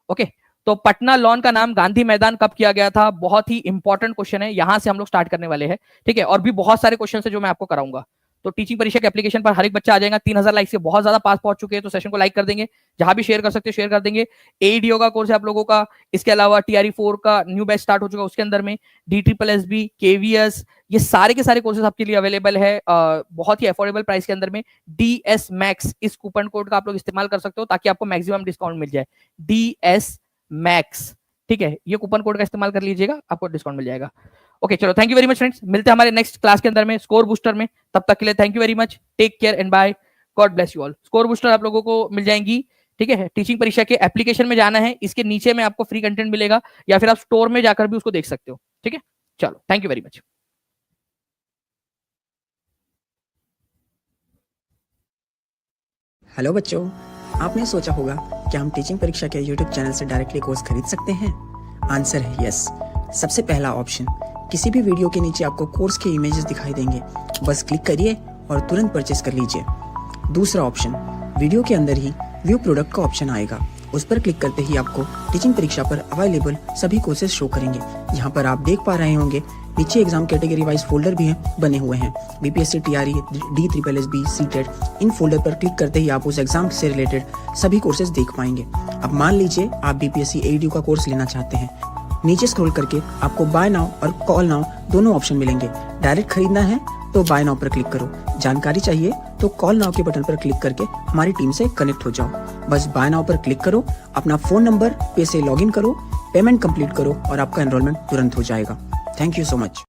A: ओके। तो पटना लॉन का नाम गांधी मैदान कब किया गया था, बहुत ही इंपॉर्टेंट क्वेश्चन है, यहां से हम लोग स्टार्ट करने वाले हैं, ठीक है। और भी बहुत सारे क्वेश्चन है जो मैं आपको कराऊंगा। तो टीचिंग परीक्षा के एप्लीकेशन पर हर एक बच्चा आ जाएगा, 3000 लाइक से बहुत ज्यादा पास पहुंच चुके हैं, तो सेशन को लाइक कर देंगे, जहां भी शेयर कर सकते हो शेयर कर देंगे। एईडीओ का कोर्स है आप लोगों का, इसके अलावा टीआरई 4 का न्यू बैच स्टार्ट हो चुका है, उसके अंदर में DSSS, केवीएस, ये सारे के सारे कोर्सेज आपके लिए अवेलेबल है बहुत ही अफोर्डेबल प्राइस के अंदर में। DS Max इस कूपन कोड का आप लोग इस्तेमाल कर सकते हो ताकि आपको मैक्सिमम डिस्काउंट मिल जाए, DS Max, ठीक है, ये कूपन कोड का इस्तेमाल कर लीजिएगा, आपको डिस्काउंट मिल जाएगा। ओके चलो, thank you very much friends, मिलते हैं हमारे नेक्स्ट क्लास के अंदर में स्कोर बूस्टर में, तब तक के लिए thank you very much, take care and bye, God bless you all. Score booster आप लोगों को मिल जाएंगी, ठीक है, टीचिंग परीक्षा के एप्लीकेशन में जाना है, इसके नीचे में आपको फ्री कंटेंट मिलेगा, या फिर आप स्टोर में जाकर भी उसको देख सकते हो, ठीक है। चलो, thank you very much.
B: Hello बच्चों, आपने सोचा होगा क्या हम टीचिंग परीक्षा के YouTube चैनल से डायरेक्टली कोर्स खरीद सकते हैं? आंसर है यस। सबसे पहला ऑप्शन, किसी भी वीडियो के नीचे आपको कोर्स के इमेजेस दिखाई देंगे, बस क्लिक करिए और तुरंत परचेस कर लीजिए। दूसरा ऑप्शन, वीडियो के अंदर ही व्यू प्रोडक्ट का ऑप्शन आएगा, उस पर क्लिक करते ही आपको टीचिंग परीक्षा पर अवेलेबल सभी कोर्सेज शो करेंगे। यहाँ पर आप देख पा रहे होंगे नीचे एग्जाम कैटेगरी वाइज फोल्डर भी बने हुए हैं। BPSC, TRE, DSSB, CTET, in folder पर क्लिक करते ही आप उस एग्जाम से रिलेटेड सभी कोर्सेज देख पाएंगे। अब मान लीजिए आप बीपीएससी AEDU का कोर्स लेना चाहते हैं, नीचे स्क्रॉल करके आपको बाय नाउ और कॉल नाउ दोनों ऑप्शन मिलेंगे। डायरेक्ट खरीदना है तो बाय नाउ पर क्लिक करो, जानकारी चाहिए तो कॉल नाउ के बटन पर क्लिक करके हमारी टीम से कनेक्ट हो जाओ। बस बाय नाउ पर क्लिक करो, अपना फोन नंबर पे से लॉगिन करो, पेमेंट कंप्लीट करो और आपका एनरोलमेंट तुरंत हो जाएगा। Thank you so much.